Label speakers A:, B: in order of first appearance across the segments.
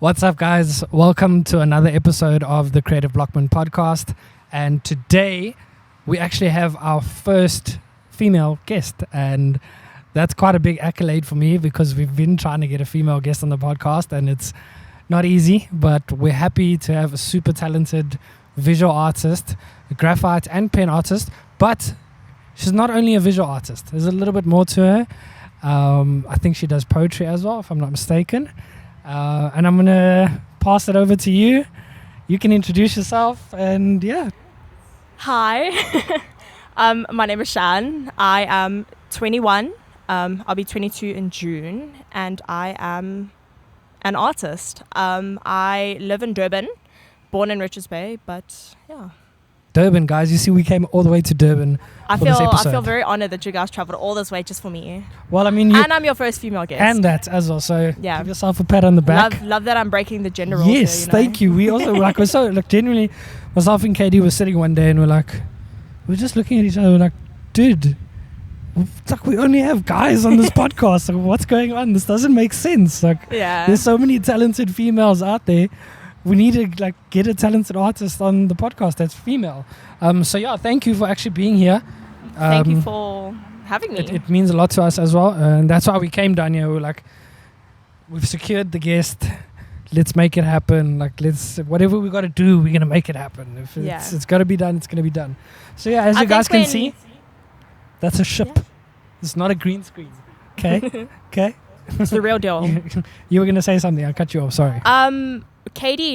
A: What's up, guys? Welcome to another episode of the Creative Blockman podcast. And today we actually have our first female guest, and that's quite a big accolade for me because we've been trying to get a female guest on the podcast and it's not easy, but we're happy to have a super talented visual artist, a graphite and pen artist, but she's not only a visual artist. There's a little bit more to her. I think she does poetry as well, if I'm not mistaken. And I'm going to pass it over to you. You can introduce yourself and yeah.
B: Hi, my name is Shan. I am 21. I'll be 22 in June, and I am an artist. I live in Durban, born in Richards Bay, but yeah.
A: Durban, guys. You see, we came all the way to Durban for this episode.
B: I feel very honored that you guys traveled all this way just for me.
A: Well, I mean,
B: and I'm your first female guest.
A: And that as well. So
B: yeah,
A: give yourself a pat on the back.
B: Love that I'm breaking the gender rules.
A: Yes,
B: here,
A: thank you. We also genuinely, myself and Katie were sitting one day and we're just looking at each other. We're like, dude, it's like we only have guys on this podcast. Like, what's going on? This doesn't make sense. Like, there's so many talented females out there. We need to get a talented artist on the podcast that's female. So yeah, thank you for actually being here.
B: Thank you for having me.
A: It means a lot to us as well, and that's why we came down here. We're like, we've secured the guest. Let's make it happen. Whatever we got to do, we're gonna make it happen. If it's got to be done, it's gonna be done. So yeah, as you guys can see, that's a ship. Yeah. It's not a green screen. Okay, okay.
B: It's the real deal.
A: You were gonna say something. I cut you off. Sorry.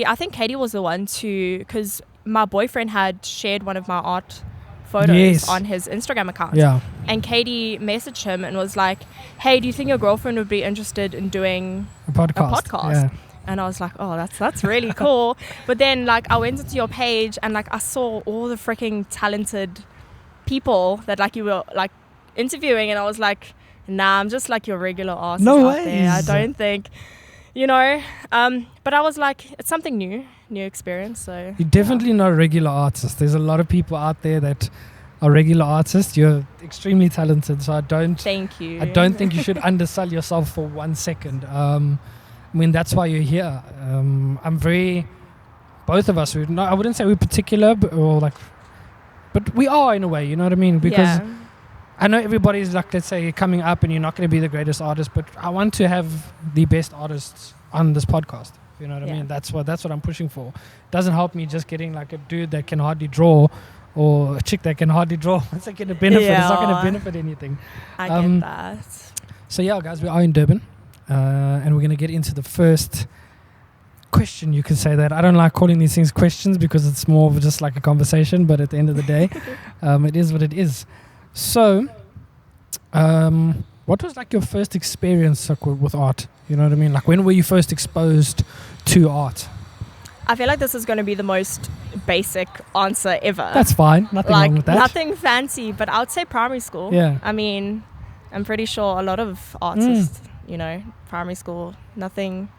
B: I think Katie was the one because my boyfriend had shared one of my art photos on his Instagram account.
A: Yeah.
B: And Katie messaged him and was like, hey, do you think your girlfriend would be interested in doing a podcast?
A: Yeah.
B: And I was like, oh, that's really cool. But then I went into your page and I saw all the freaking talented people that you were interviewing, and I was like, nah, I'm just your regular artist out there. I don't think... but I was like, it's something new experience. So
A: you're definitely not a regular artist. There's a lot of people out there that are regular artists. You're extremely talented, so
B: thank you.
A: I don't think you should undersell yourself for 1 second. I mean, that's why you're here. Both of us. I wouldn't say we're particular, but we are in a way. You know what I mean? Because I know everybody's let's say, coming up, and you're not going to be the greatest artist, but I want to have the best artists on this podcast. You know what I mean? That's what I'm pushing for. It doesn't help me just getting a dude that can hardly draw or a chick that can hardly draw. It's not going to benefit. Yeah. It's not going to benefit anything.
B: I get that.
A: So yeah, guys, we are in Durban, and we're going to get into the first question. You could say that. I don't like calling these things questions because it's more of just a conversation, but at the end of the day, it is what it is. So, what was your first experience with art? You know what I mean? When were you first exposed to art?
B: I feel like this is going to be the most basic answer ever.
A: That's fine. Nothing wrong with that.
B: Nothing fancy, but I would say primary school.
A: Yeah.
B: I mean, I'm pretty sure a lot of artists, primary school, nothing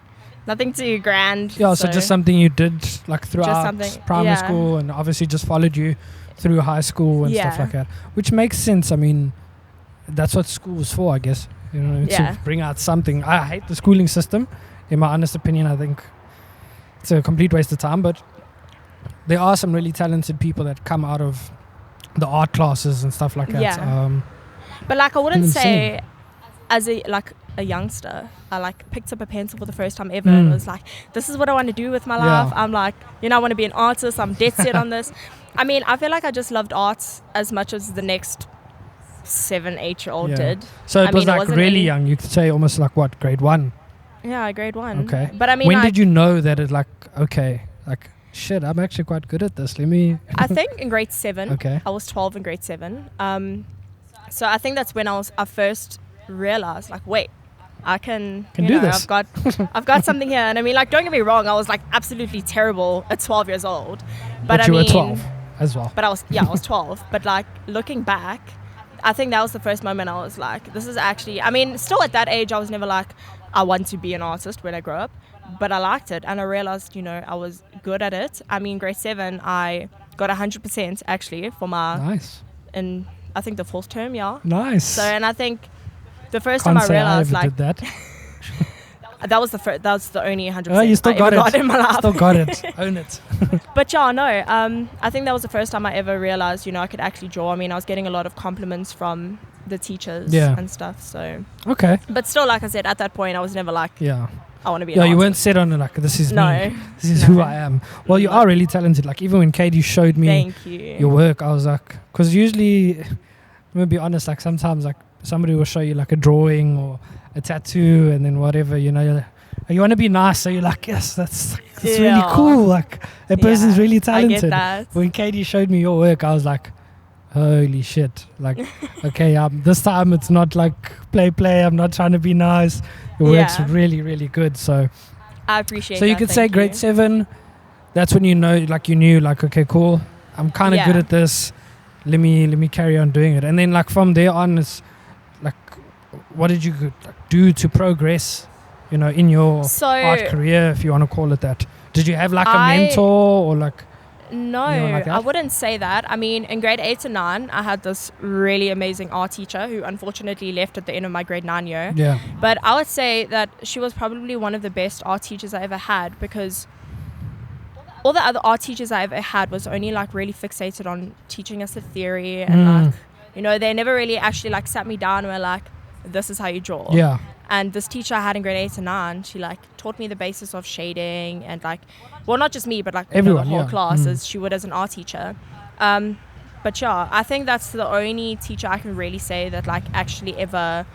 B: too grand.
A: Yeah, so just something you did throughout primary school, and obviously just followed you through high school and stuff like that, which makes sense. I mean, that's what school is for, I guess. To bring out something. I hate the schooling system. In my honest opinion, I think it's a complete waste of time. But there are some really talented people that come out of the art classes and stuff like that.
B: Yeah. But I wouldn't say, as a youngster, I picked up a pencil for the first time ever and was like, this is what I want to do with my life. I'm I want to be an artist. I'm dead set on this. I mean, I feel like I just loved art as much as the next 7-8-year-old did.
A: So it was really young. You could say almost grade 1.
B: Yeah, grade 1.
A: Okay.
B: But I mean,
A: when did you know that shit, I'm actually quite good at this. Let me...
B: I think in grade 7.
A: Okay.
B: I was 12 in grade 7. So I think that's when I first realized, wait, I can
A: do this.
B: I've got something here. And I mean, don't get me wrong, I was absolutely terrible at 12 years old.
A: But you were 12 as well.
B: But I was 12. But looking back, I think that was the first moment I was this is actually, I mean, still at that age, I was never I want to be an artist when I grow up. But I liked it, and I realized, I was good at it. I mean, grade 7, I got 100% actually for my in I think the 4th term. Yeah.
A: Nice.
B: So, and I think the first time I realized
A: did that.
B: That was the only 100%
A: Oh, you still
B: I
A: got
B: ever
A: it.
B: got in my life.
A: Still got it. Own it.
B: But yeah, no, I think that was the first time I ever realized, I could actually draw. I mean, I was getting a lot of compliments from the teachers and stuff. So
A: Okay.
B: but still, like I said, at that point, I was never like, I want to be an
A: Yeah, you
B: artist.
A: weren't set on it like, this is
B: No.
A: me. This is who I am. Well, you are really talented. Like, even when Katie showed me
B: Thank you.
A: your work, I was like, because usually, I'm going to be honest, like sometimes like somebody will show you like a drawing or a tattoo and then whatever, you want to be nice. So you're like, yes, that's really cool. Like, a person's really talented.
B: I get that.
A: When Katie showed me your work, I was like, holy shit. Like, okay, this time it's not like play. I'm not trying to be nice. Your work's really, really good. So
B: I appreciate that.
A: So you could say grade 7, that's when you knew, like, okay, cool. I'm kind of good at this. Let me carry on doing it. And then like from there on, it's like, what did you do to progress, in your art career, if you want to call it that? Did you have like a mentor or like?
B: No,
A: like
B: I wouldn't say that. I mean, in grade 8 and 9, I had this really amazing art teacher who unfortunately left at the end of my grade 9 year.
A: Yeah.
B: But I would say that she was probably one of the best art teachers I ever had, because all the other art teachers I ever had was only like really fixated on teaching us the theory and like, they never really actually like sat me down and were like, this is how you draw.
A: Yeah.
B: And this teacher I had in grade 8 and 9, she like taught me the basis of shading and like, well, not just me, but like
A: everyone,
B: the whole class as she would as an art teacher. But yeah, I think that's the only teacher I can really say that like actually ever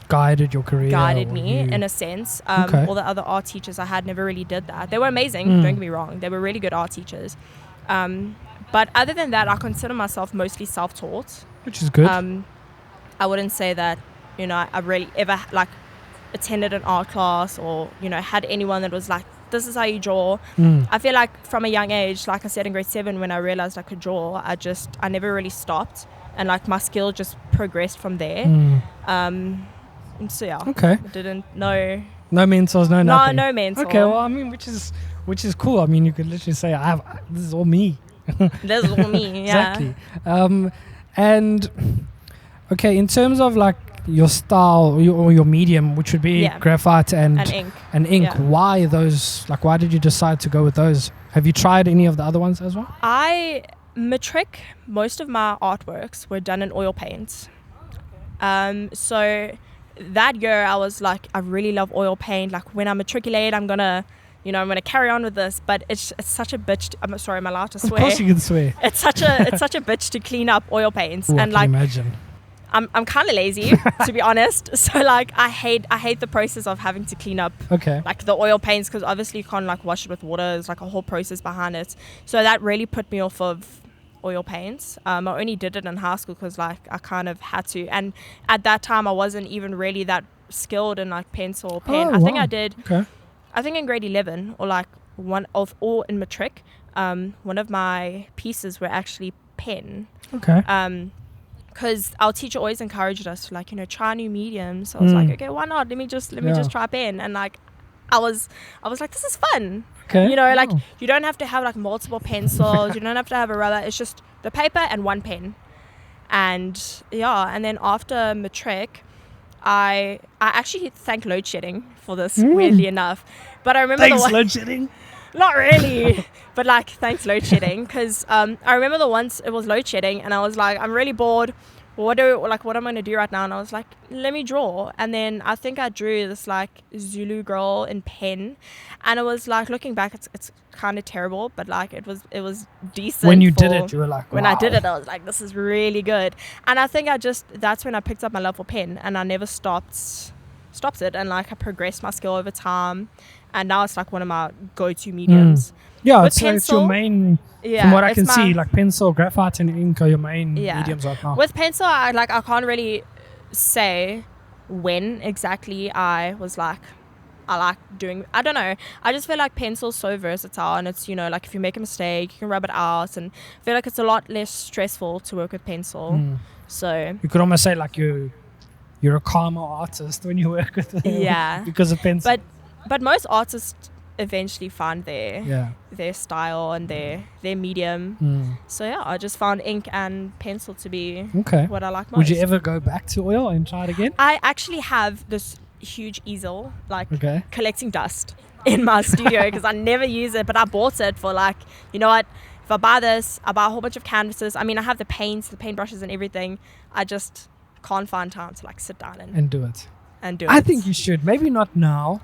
A: guided your career.
B: Guided me in a sense. All the other art teachers I had never really did that. They were amazing, don't get me wrong. They were really good art teachers. But other than that, I consider myself mostly self-taught.
A: Which is good.
B: I wouldn't say that, I really ever like attended an art class or, had anyone that was like, this is how you draw. I feel like from a young age, like I said in grade 7, when I realized I could draw, I never really stopped, and like my skill just progressed from there. So yeah,
A: okay.
B: Didn't know.
A: No mentors, no nothing.
B: No mentor.
A: Okay, well, I mean, which is cool. I mean, you could literally say, this is all me.
B: This is all me. Yeah.
A: Exactly. And okay, in terms of like your style or your medium, which would be graphite and ink.
B: Yeah.
A: Why those? Like, why did you decide to go with those? Have you tried any of the other ones as well?
B: Matric, most of my artworks were done in oil paint. So that year I was like, I really love oil paint. Like when I matriculate, I'm gonna carry on with this. But it's such a bitch. I'm sorry, am I allowed to swear?
A: Of course you can swear.
B: It's such a bitch to clean up oil paints.
A: Ooh,
B: and
A: I
B: like,
A: can imagine.
B: I'm kind of lazy, to be honest. So like, I hate the process of having to clean up like the oil paints, because obviously you can't like wash it with water. There's like a whole process behind it. So that really put me off of oil paints. I only did it in high school because like I kind of had to, and at that time I wasn't even really that skilled in like pencil or pen. I think I did. I think in grade 11 or like or in matric, one of my pieces were actually pen. Because our teacher always encouraged us to like, try new mediums. So I was like, okay, why not? Let me just try pen. And like, I was like, this is fun. Like you don't have to have like multiple pencils. You don't have to have a rubber. It's just the paper and one pen. And and then after matric, I actually thank load shedding for this, weirdly enough. But I remember
A: load shedding?
B: Not really, but like thanks load shedding, because I remember the once it was load shedding and I was like, I'm really bored. What am I going to do right now? And I was like, let me draw. And then I think I drew this like Zulu girl in pen, and it was like, looking back, it's kind of terrible, but like it was decent.
A: When you did it, you were like, wow.
B: When I did it, I was like, this is really good. And I think that's when I picked up my love for pen, and I never stopped it, and like I progressed my skill over time. And now it's like one of my go-to mediums.
A: Yeah, it's your main, from what I can see, like pencil, graphite, and ink are your main mediums right now.
B: With pencil, I can't really say when exactly I was like, I like doing, I don't know. I just feel like pencil's so versatile, and it's, like if you make a mistake, you can rub it out, and I feel like it's a lot less stressful to work with pencil. So you
A: could almost say like you're a calmer artist when you work with it. Because of pencil.
B: But most artists eventually find their style and their medium. So I just found ink and pencil to be what I like most.
A: Would you ever go back to oil and try it again?
B: I actually have this huge easel, like
A: Okay.
B: collecting dust in my studio because I never use it, but I bought it for like, you know what, if I buy this, I buy a whole bunch of canvases. I mean, I have the paints, the paintbrushes and everything. I just can't find time to like sit down
A: And do it.
B: and do
A: I
B: it.
A: think you should. Maybe not now.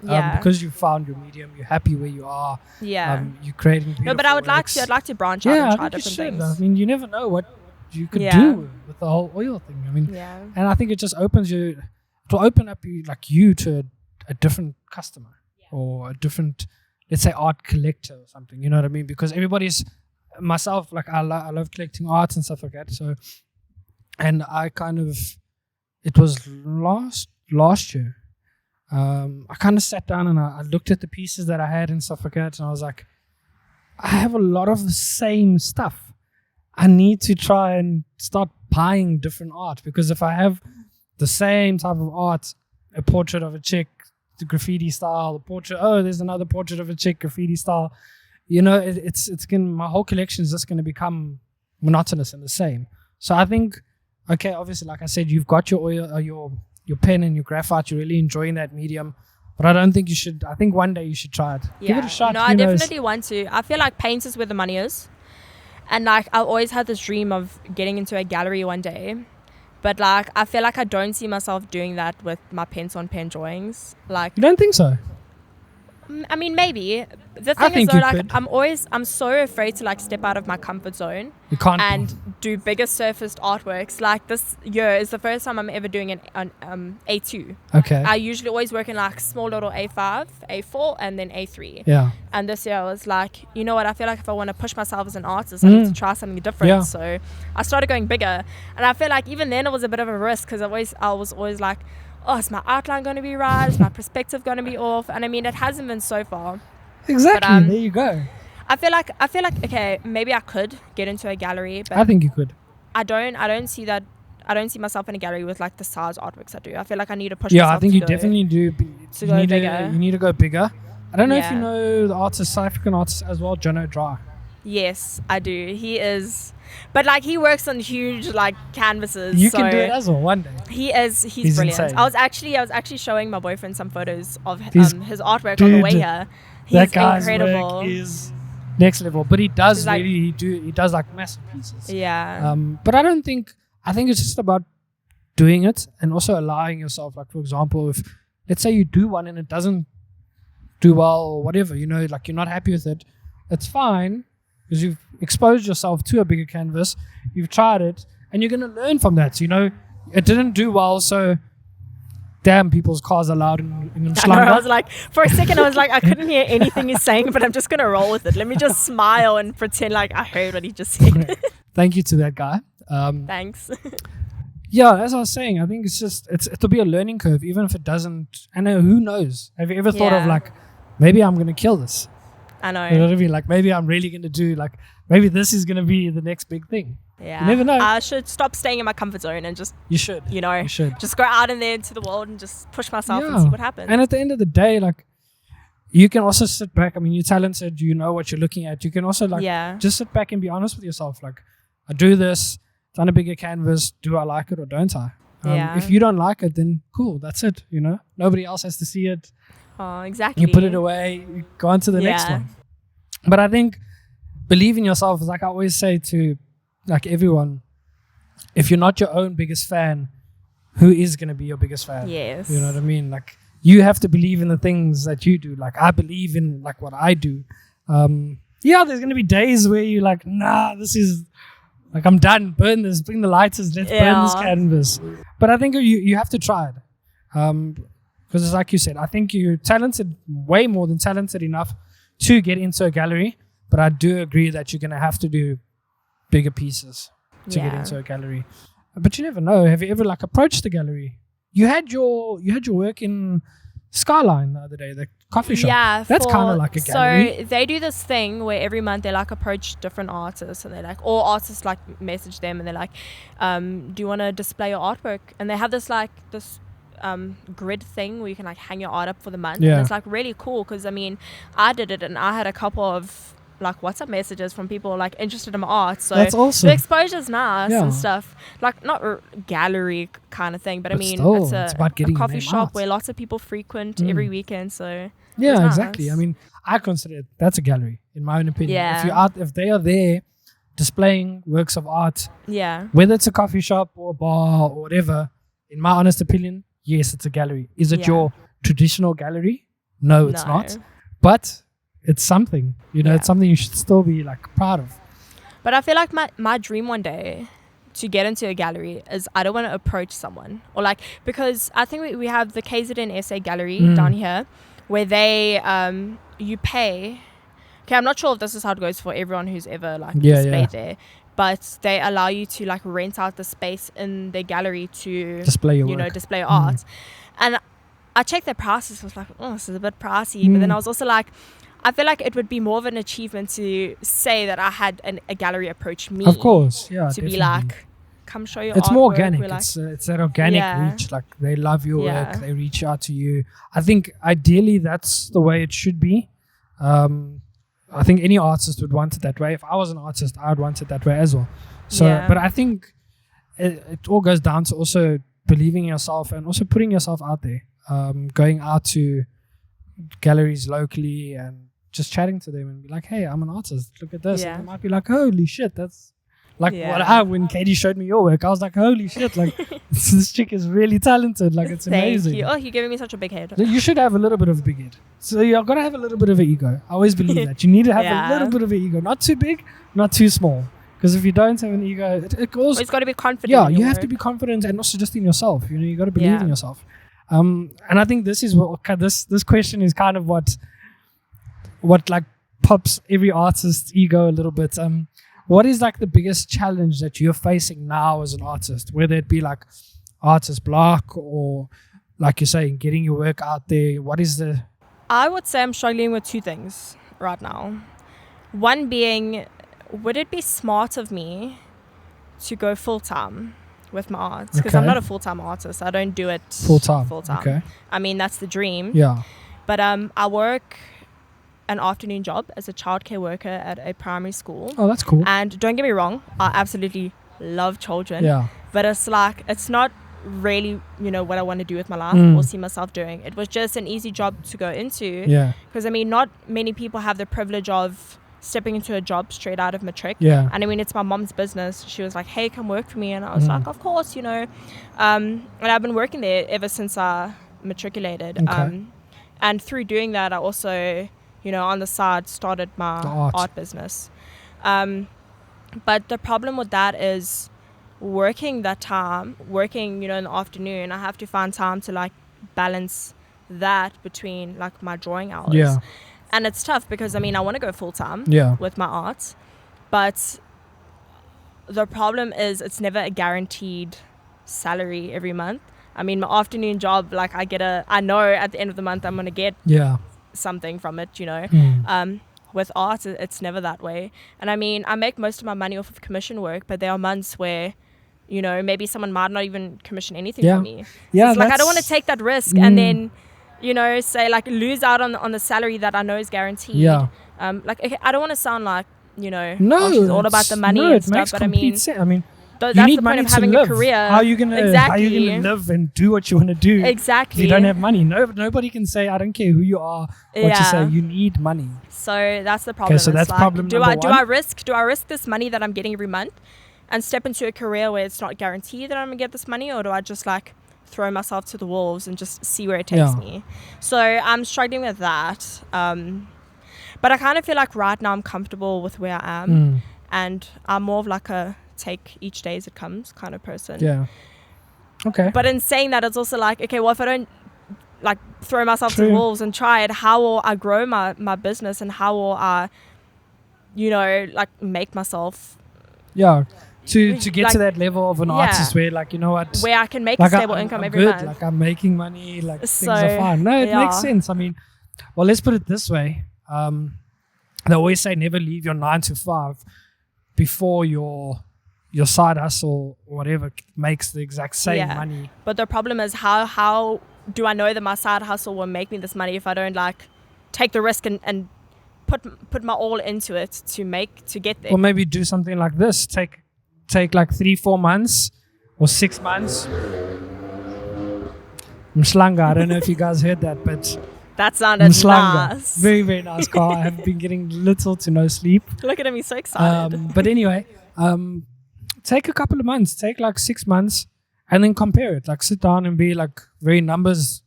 B: Yeah.
A: Because you found your medium, you're happy where you are.
B: Yeah.
A: You're creating
B: No, but I would like
A: works.
B: to. I'd like to branch out
A: Yeah,
B: and
A: I
B: try
A: think you
B: different
A: should.
B: things.
A: I mean, you never know what you could
B: Yeah.
A: do with the whole oil thing. I mean,
B: Yeah.
A: and I think it just opens you. It will open up you to a different customer or a different, let's say, art collector or something. You know what I mean? Because everybody's myself. Like I love collecting art and stuff like that. So, and I kind of, it was last year. I kind of sat down and I looked at the pieces that I had and stuff like that, and I was like, I have a lot of the same stuff. I need to try and start buying different art, because if I have the same type of art, a portrait of a chick, the graffiti style, a portrait, there's another portrait of a chick, graffiti style, you know, it's my whole collection is just going to become monotonous and the same. So I think, okay, obviously, like I said, you've got your oil, your pen and your graphite, you're really enjoying that medium, but I don't think you should. I think one day you should try it.
B: Yeah.
A: Give it a shot.
B: No, I definitely want to. I feel like paint is where the money is, and like I've always had this dream of getting into a gallery one day, but like I feel like I don't see myself doing that with my pencil and pen drawings. Like,
A: You don't think so?
B: I mean, maybe. The
A: I
B: thing is
A: think
B: though,
A: you
B: like
A: could.
B: I'm so afraid to like step out of my comfort zone
A: You can't.
B: and do bigger surfaced artworks. Like this year is the first time I'm ever doing an A2.
A: Okay.
B: I usually always work in like small little A5, A4, and then A3.
A: Yeah.
B: And this year I was like, you know what, I feel like if I want to push myself as an artist, I need to try something different.
A: Yeah.
B: So I started going bigger. And I feel like even then it was a bit of a risk, because I was always like, oh, is my outline going to be right? Is my perspective going to be off? And I mean, it hasn't been so far.
A: Exactly.
B: But,
A: there you go.
B: I feel like okay, maybe I could get into a gallery, but
A: I think you could.
B: I don't see that. I don't see myself in a gallery with like the size artworks I do. I feel like I need to push
A: Yeah,
B: myself.
A: I think
B: to
A: you
B: go-
A: definitely do.
B: to go bigger.
A: You need to go bigger. I don't know if you
B: Yeah.
A: know the artist, South African artist as well, Jono Dry.
B: Yes, I do. He is, but like he works on huge like canvases.
A: You
B: so
A: can do it as well one day.
B: He's brilliant.
A: insane.
B: I was actually showing my boyfriend some photos of
A: He's-
B: his artwork on the way
A: dude,
B: here.
A: That
B: He's
A: guy's
B: incredible.
A: work is next level. But he does
B: He's like-
A: he does like masterpieces.
B: Yeah.
A: But I think it's just about doing it and also allowing yourself, like for example, if let's say you do one and it doesn't do well or whatever, you know, like you're not happy with it, it's fine, because you've exposed yourself to a bigger canvas, you've tried it, and you're going to learn from that. So, you know, it didn't do well, so damn, people's cars are loud in
B: I know, I
A: Slumber.
B: was like, for a second, I was like, I couldn't hear anything he's saying, but I'm just gonna roll with it. Let me just smile and pretend like I heard what he just said.
A: Thank you to that guy.
B: Thanks.
A: Yeah, as I was saying, I think it'll be a learning curve, even if it doesn't. And who knows? Have you ever thought of
B: Yeah.
A: like, maybe I'm gonna kill this?
B: I know.
A: You know what I mean? Like maybe I'm really gonna do like, maybe this is gonna be the next big thing.
B: Yeah.
A: You never know.
B: I should stop staying in my comfort zone and just,
A: You should. You should.
B: just go out in there into the world and just push myself and
A: Yeah.
B: see what happens.
A: And at the end of the day, like, you can also sit back. I mean, you're talented. You know what you're looking at. You can also like
B: Yeah.
A: just sit back and be honest with yourself. Like, I do this. It's on a bigger canvas. Do I like it or don't I?
B: Yeah.
A: If you don't like it, then cool. That's it. You know, nobody else has to see it.
B: Oh, exactly.
A: You put it away. You go on to the next
B: Yeah.
A: one. But I think believe in yourself. Like I always say to like everyone, if you're not your own biggest fan, who is going to be your biggest fan?
B: Yes.
A: You know what I mean? Like you have to believe in the things that you do. Like I believe in like what I do. Yeah, there's going to be days where you're like, nah, this is like, I'm done. Burn this. Bring the lighters. Let's burn this
B: Yeah.
A: canvas. But I think you have to try it. Because it's like you said, I think you're talented, way more than talented enough to get into a gallery. But I do agree that you're going to have to do bigger pieces to get
B: Yeah.
A: into a gallery. But you never know. Have you ever like approached the gallery? You had your work in Skyline the other day, the coffee shop.
B: Yeah,
A: That's kind of like a gallery.
B: So they do this thing where every month they like approach different artists, and they like all artists like message them, and they're like, "Do you want to display your artwork?" And they have this grid thing where you can like hang your art up for the month.
A: Yeah.
B: And it's like really cool because I mean, I did it and I had a couple of like WhatsApp messages from people like interested in my art. So
A: that's awesome.
B: the exposure's nice
A: Yeah.
B: and stuff. Like not a gallery kind of thing, but I mean
A: still,
B: it's
A: it's about getting
B: a
A: your
B: coffee
A: name
B: shop
A: out.
B: where lots of people frequent every weekend. So
A: Yeah,
B: it's
A: exactly.
B: nice.
A: I mean, I consider it, that's a gallery, in my own opinion.
B: Yeah.
A: If they are there displaying works of art,
B: yeah,
A: whether it's a coffee shop or a bar or whatever, in my honest opinion, yes, it's a gallery. Is it
B: Yeah.
A: your traditional gallery? No, it's
B: No.
A: not. But it's something,
B: Yeah.
A: it's something you should still be like proud of.
B: But I feel like my dream one day to get into a gallery is I don't want to approach someone or like, because I think we have the KZN SA gallery down here where they you pay. Okay, I'm not sure if this is how it goes for everyone who's ever like displayed there, but they allow you to like rent out the space in their gallery to
A: Display your work.
B: display your art. And I checked their prices. I was like, oh, this is a bit pricey. But then I was also like, I feel like it would be more of an achievement to say that I had a gallery approach me.
A: Of course, yeah.
B: To be
A: definitely.
B: like, come show your
A: it's
B: artwork.
A: more organic.
B: We're like,
A: It's that organic
B: Yeah.
A: reach. Like they love your
B: Yeah.
A: work. They reach out to you. I think ideally that's the way it should be. I think any artist would want it that way. If I was an artist, I would want it that way as well. So,
B: Yeah.
A: but I think it all goes down to also believing in yourself and also putting yourself out there. Going out to galleries locally and just chatting to them and be like, hey, I'm an artist. Look at this.
B: Yeah.
A: And they might be like, holy shit, that's like
B: Yeah.
A: when Katie showed me your work, I was like, holy shit, like this chick is really talented. Like it's
B: Thank
A: amazing.
B: you. Oh, you're giving me such a big head.
A: You should have a little bit of a big head. So you're gonna have a little bit of an ego. I always believe that. You need to have
B: Yeah.
A: a little bit of an ego. Not too big, not too small. Because if you don't have an ego, it goes.
B: It's got to be confident.
A: Yeah,
B: in your
A: you have
B: work.
A: to be confident and also just in yourself. You got to believe
B: Yeah.
A: in yourself. And I think this is what this question is kind of what like pops every artist's ego a little bit. What is like the biggest challenge that you're facing now as an artist, whether it be like artist block or like you're saying, getting your work out there? What is the...
B: I would say I'm struggling with two things right now. One being, would it be smart of me to go full-time with my art? Because I'm
A: Okay.
B: not a full-time artist. I don't do it
A: Full-time. Okay.
B: I mean, that's the dream.
A: Yeah.
B: But I work an afternoon job as a childcare worker at a primary school.
A: Oh, that's cool.
B: And don't get me wrong, I absolutely love children.
A: Yeah.
B: But it's like, it's not really, what I want to do with my life or see myself doing. It was just an easy job to go into.
A: Yeah.
B: Because, I mean, not many people have the privilege of stepping into a job straight out of matric.
A: Yeah.
B: And I mean, it's my mom's business. She was like, hey, come work for me. And I was like, of course, And I've been working there ever since I matriculated.
A: Okay.
B: And through doing that, I also, on the side started my
A: The art.
B: business. But the problem with that is working, in the afternoon, I have to find time to like balance that between like my drawing hours.
A: Yeah.
B: And it's tough because, I mean, I want to go full time
A: Yeah.
B: with my art, but the problem is it's never a guaranteed salary every month. I mean, my afternoon job, like I know at the end of the month I'm going to get
A: Yeah.
B: something from it,
A: Mm.
B: With art, it's never that way. And I mean, I make most of my money off of commission work, but there are months where, maybe someone might not even commission anything
A: Yeah.
B: for me.
A: Yeah.
B: It's like, I don't want to take that risk and then, say like lose out on the salary that I know is guaranteed.
A: Yeah.
B: Okay, I don't want to sound like,
A: No,
B: oh, she's all about the money and
A: it
B: stuff,
A: makes
B: but I
A: complete
B: mean,
A: sense. I mean,
B: that's
A: you
B: the
A: need
B: point
A: money
B: of
A: to
B: having
A: live.
B: a career.
A: How are you gonna live and do what you want to do? If
B: Exactly.
A: you don't have money, nobody can say, I don't care who you are, what you say. You need money.
B: So that's the problem.
A: so
B: It's
A: that's
B: like,
A: problem
B: do
A: number
B: I
A: one.
B: risk this money that I'm getting every month and step into a career where it's not guaranteed that I'm gonna get this money, or do I just like throw myself to the wolves and just see where it takes me? So I'm struggling with that. But I kind of feel like right now I'm comfortable with where I am, and I'm more of like a take each day as it comes kind of person.
A: Yeah. Okay.
B: But in saying that, it's also like, okay, well, if I don't like throw myself to
A: True.
B: the wolves and try it, how will I grow my business, and how will I, like make myself
A: Yeah. To get
B: like,
A: to that level of an
B: yeah.
A: artist where like, what?
B: where I can make
A: Like
B: a stable
A: I'm
B: income
A: good,
B: every month.
A: like I'm making money, like things
B: So,
A: are fine. No, it
B: yeah.
A: makes sense. I mean, well, let's put it this way. They always say never leave your 9 to 5 before your side hustle or whatever makes the exact same
B: Yeah.
A: money.
B: But the problem is how do I know that my side hustle will make me this money if I don't like take the risk and put my all into it to get there.
A: Or maybe do something like this. Take like 3-4 months or 6 months. Mslanga, I don't know if you guys heard that, but
B: that sounded nice.
A: Very, very nice car. I have been getting little to no sleep.
B: Look at him, he's so excited.
A: But anyway, take a couple of months, take like 6 months, and then compare it. Like sit down and be like very numbers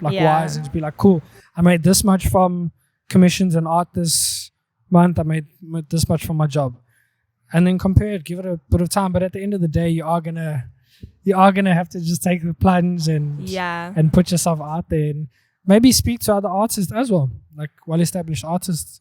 A: like wise, and just be like, cool, I made this much from commissions and art this month. I made this much from my job, and then compare it. Give it a bit of time. But at the end of the day, you are gonna have to just take the plunge and put yourself out there, and maybe speak to other artists as well, like well-established artists.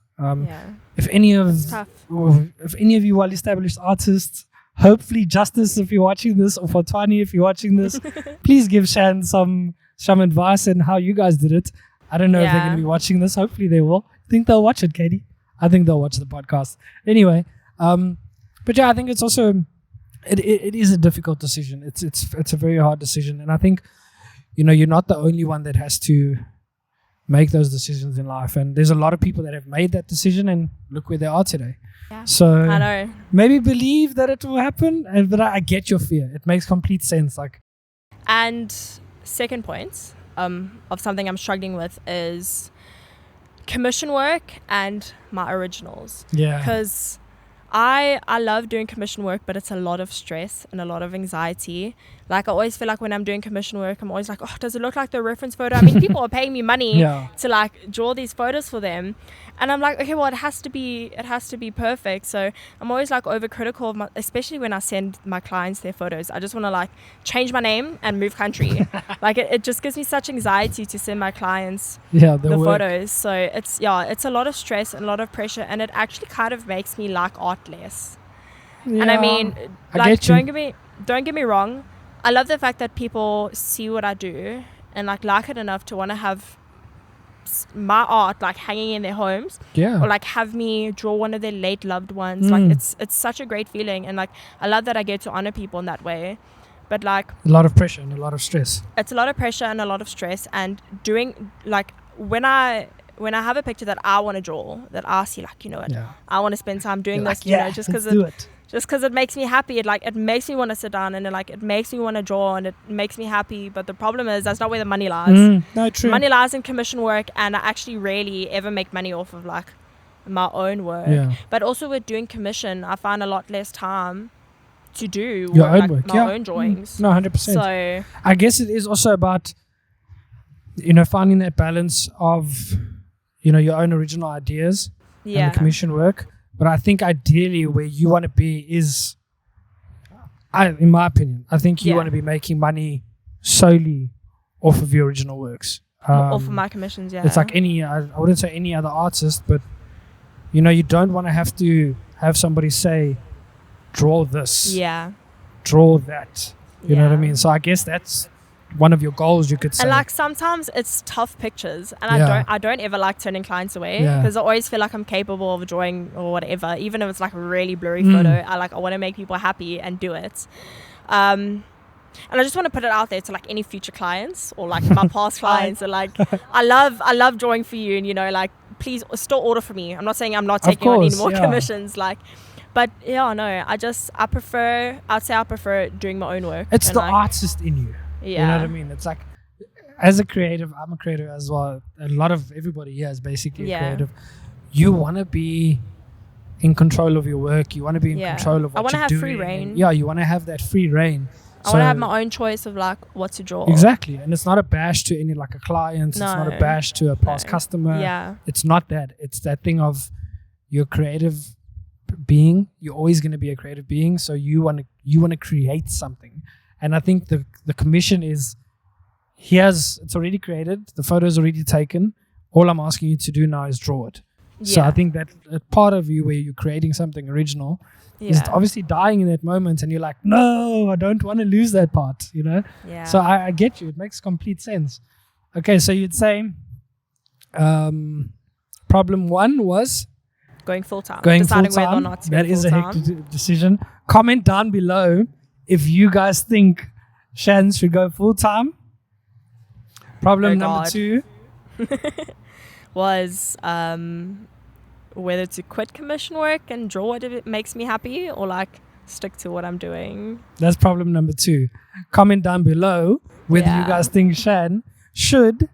A: If any of you well-established artists, hopefully Justice, if you're watching this, or Fortwani, if you're watching this, please give Shan some advice on how you guys did it. I don't know if they're going to be watching this. Hopefully they will. I think they'll watch it, Katie. I think they'll watch the podcast. Anyway, but yeah, I think it's also it is a difficult decision. It's a very hard decision, and I think you're not the only one that has to make those decisions in life, and there's a lot of people that have made that decision and look where they are today. So
B: I know.
A: Maybe believe that it will happen, but I get your fear. It makes complete sense.
B: And second point of something I'm struggling with is commission work and my originals. Yeah. Because I love doing commission work, but it's a lot of stress and a lot of anxiety. Like I always feel like when I'm doing commission work, I'm always like, oh, does it look like the reference photo? I mean, people are paying me money to like draw these photos for them. And I'm like, okay, well, it has to be perfect. So I'm always like overcritical of especially when I send my clients their photos. I just want to like change my name and move country. Like it just gives me such anxiety to send my clients the photos. So it's a lot of stress and a lot of pressure, and it actually kind of makes me like art less. And I mean, like, don't get me wrong. I love the fact that people see what I do and like it enough to want to have my art like hanging in their homes, or like have me draw one of their late loved ones. Like it's such a great feeling, and like I love that I get to honor people in that way. But like
A: a lot of pressure and a lot of stress.
B: It's a lot of pressure and a lot of stress, and doing like when I have a picture that I want to draw, that I see like, I want to spend time doing this, just because it makes me happy. It makes me want to sit down, and it makes me want to draw, and it makes me happy. But the problem is that's not where the money lies.
A: No, true.
B: Money lies in commission work, and I actually rarely ever make money off of like my own work. Yeah. But also with doing commission, I find a lot less time to do
A: your own work,
B: my own drawings.
A: No, 100%.
B: So
A: I guess it is also about finding that balance of your own original ideas and the commission work. But I think ideally where you want to be is, in my opinion, I think you want to be making money solely off of your original works.
B: Off of my commissions,
A: It's like I wouldn't say any other artist, but you don't want to have to have somebody say, draw this. Yeah. Draw that. You know what I mean? So I guess that's one of your goals, you could say.
B: And like sometimes it's tough pictures, and I don't ever like turning clients away, because I always feel like I'm capable of drawing or whatever, even if it's like a really blurry photo. I want to make people happy and do it. And I just want to put it out there to like any future clients or like my past clients, and like I love drawing for you, and please still order for me. I'm not saying I'm not taking on any more commissions, but I prefer doing my own work.
A: It's the artist in you. Yeah. You know what I mean? It's like, as a creative, I'm a creative as well. A lot of everybody here is basically a creative. You want to be in control of your work. You want to be in control of what you're doing. I want to have free reign. You want to have that free reign.
B: I want to have my own choice of like what to draw.
A: Exactly. And it's not a bash to any like a client. It's not a bash to a past customer. Yeah. It's not that. It's that thing of you're a creative being. You're always going to be a creative being. So you want to create something. And I think the commission is, it's already created, the photo is already taken. All I'm asking you to do now is draw it. Yeah. So I think that part of you where you're creating something original is obviously dying in that moment, and you're like, no, I don't want to lose that part, Yeah. So I get you. It makes complete sense. Okay, so you'd say problem one was?
B: Going full-time. Deciding whether or not to go
A: full-time. That is a hectic decision. Comment down below if you guys think Shan should go full-time. Problem number 2.
B: was whether to quit commission work and draw what it makes me happy, or like stick to what I'm doing.
A: That's problem number 2. Comment down below whether you guys think Shan should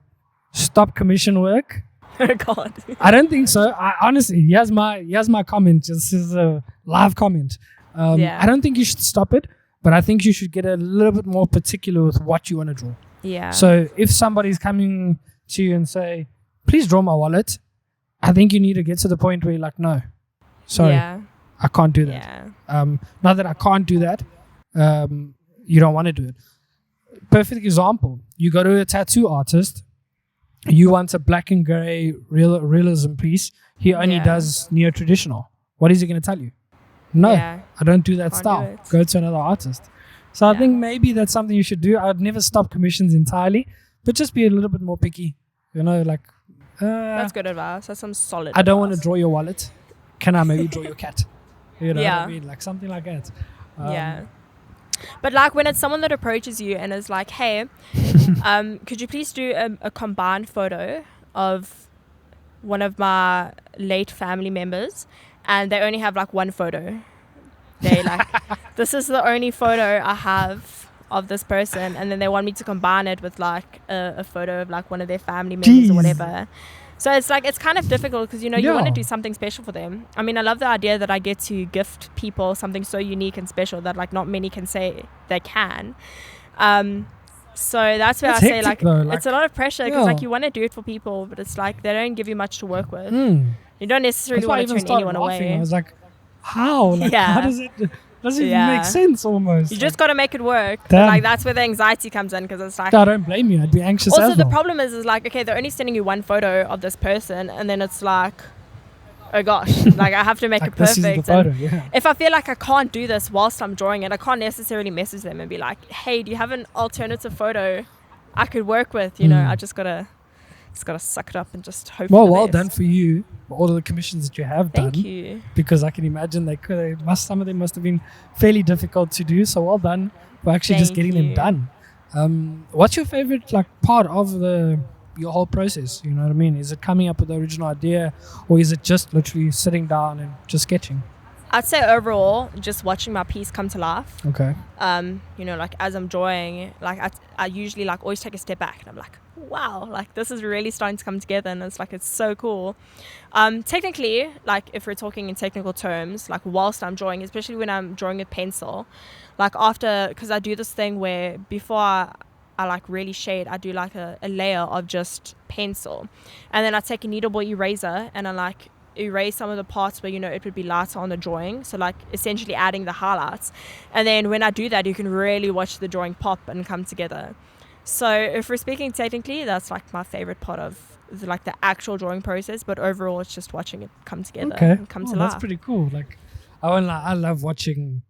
A: stop commission work.
B: Oh God.
A: I don't think so. I honestly, here's my comment. This is a live comment. I don't think you should stop it, but I think you should get a little bit more particular with what you want to draw.
B: Yeah.
A: So if somebody's coming to you and say, please draw my wallet, I think you need to get to the point where you're like, no, sorry, I can't do that. Not that I can't do that. You don't want to do it. Perfect example. You go to a tattoo artist. You want a black and gray realism piece. He only does neo-traditional. What is he going to tell you? No, I don't do that style. Go to another artist. So I think maybe that's something you should do. I would never stop commissions entirely, but just be a little bit more picky. You know, like...
B: that's good advice. That's some solid
A: I don't want to draw your wallet. Can I maybe draw your cat? You know what I mean? Like something like that.
B: But like when it's someone that approaches you and is like, hey, could you please do a combined photo of one of my late family members, and they only have like one photo. They like, this is the only photo I have of this person, and then they want me to combine it with like a photo of like one of their family members or whatever. So it's like, it's kind of difficult because, you know, you want to do something special for them. I mean, I love the idea that I get to gift people something so unique and special that like not many can say they can. So that's where I say like, it's a lot of pressure because like you want to do it for people, but it's like they don't give you much to work with. You don't necessarily want to turn anyone away.
A: I was like, how? Like, how does it... Doesn't even make sense almost.
B: You just got to make it work. Like that's where the anxiety comes in because it's like...
A: I don't blame you. I'd be anxious
B: also,
A: as well.
B: the problem is like, okay, they're only sending you one photo of this person and then it's like, oh gosh, like I have to make
A: like
B: it perfect.
A: This is the photo,
B: if I feel like I can't do this whilst I'm drawing it, I can't necessarily message them and be like, hey, do you have an alternative photo I could work with? You know, I just got to suck it up and just hope for the
A: well
B: best.
A: done for you. All of the commissions that you have done.
B: Thank you.
A: Because I can imagine some of them must have been fairly difficult to do. So well done for actually just getting them done. What's your favorite like part of your whole process? You know what I mean? Is it coming up with the original idea, or is it just literally sitting down and just sketching?
B: I'd say overall, just watching my piece come to life.
A: Okay.
B: You know, like as I'm drawing, like I usually like always take a step back and I'm like, wow, like this is really starting to come together, and it's like it's so cool. Technically, like if we're talking in technical terms, like whilst I'm drawing, especially when I'm drawing with pencil, like after, because I do this thing where before I like really shade, I do like a layer of just pencil, and then I take a kneadable eraser and I like erase some of the parts where, you know, it would be lighter on the drawing, so like essentially adding the highlights. And then when I do that, you can really watch the drawing pop and come together. So if we're speaking technically, that's like my favorite part of like the actual drawing process, but overall it's just watching it come together and come to life.
A: That's pretty cool. Like I love watching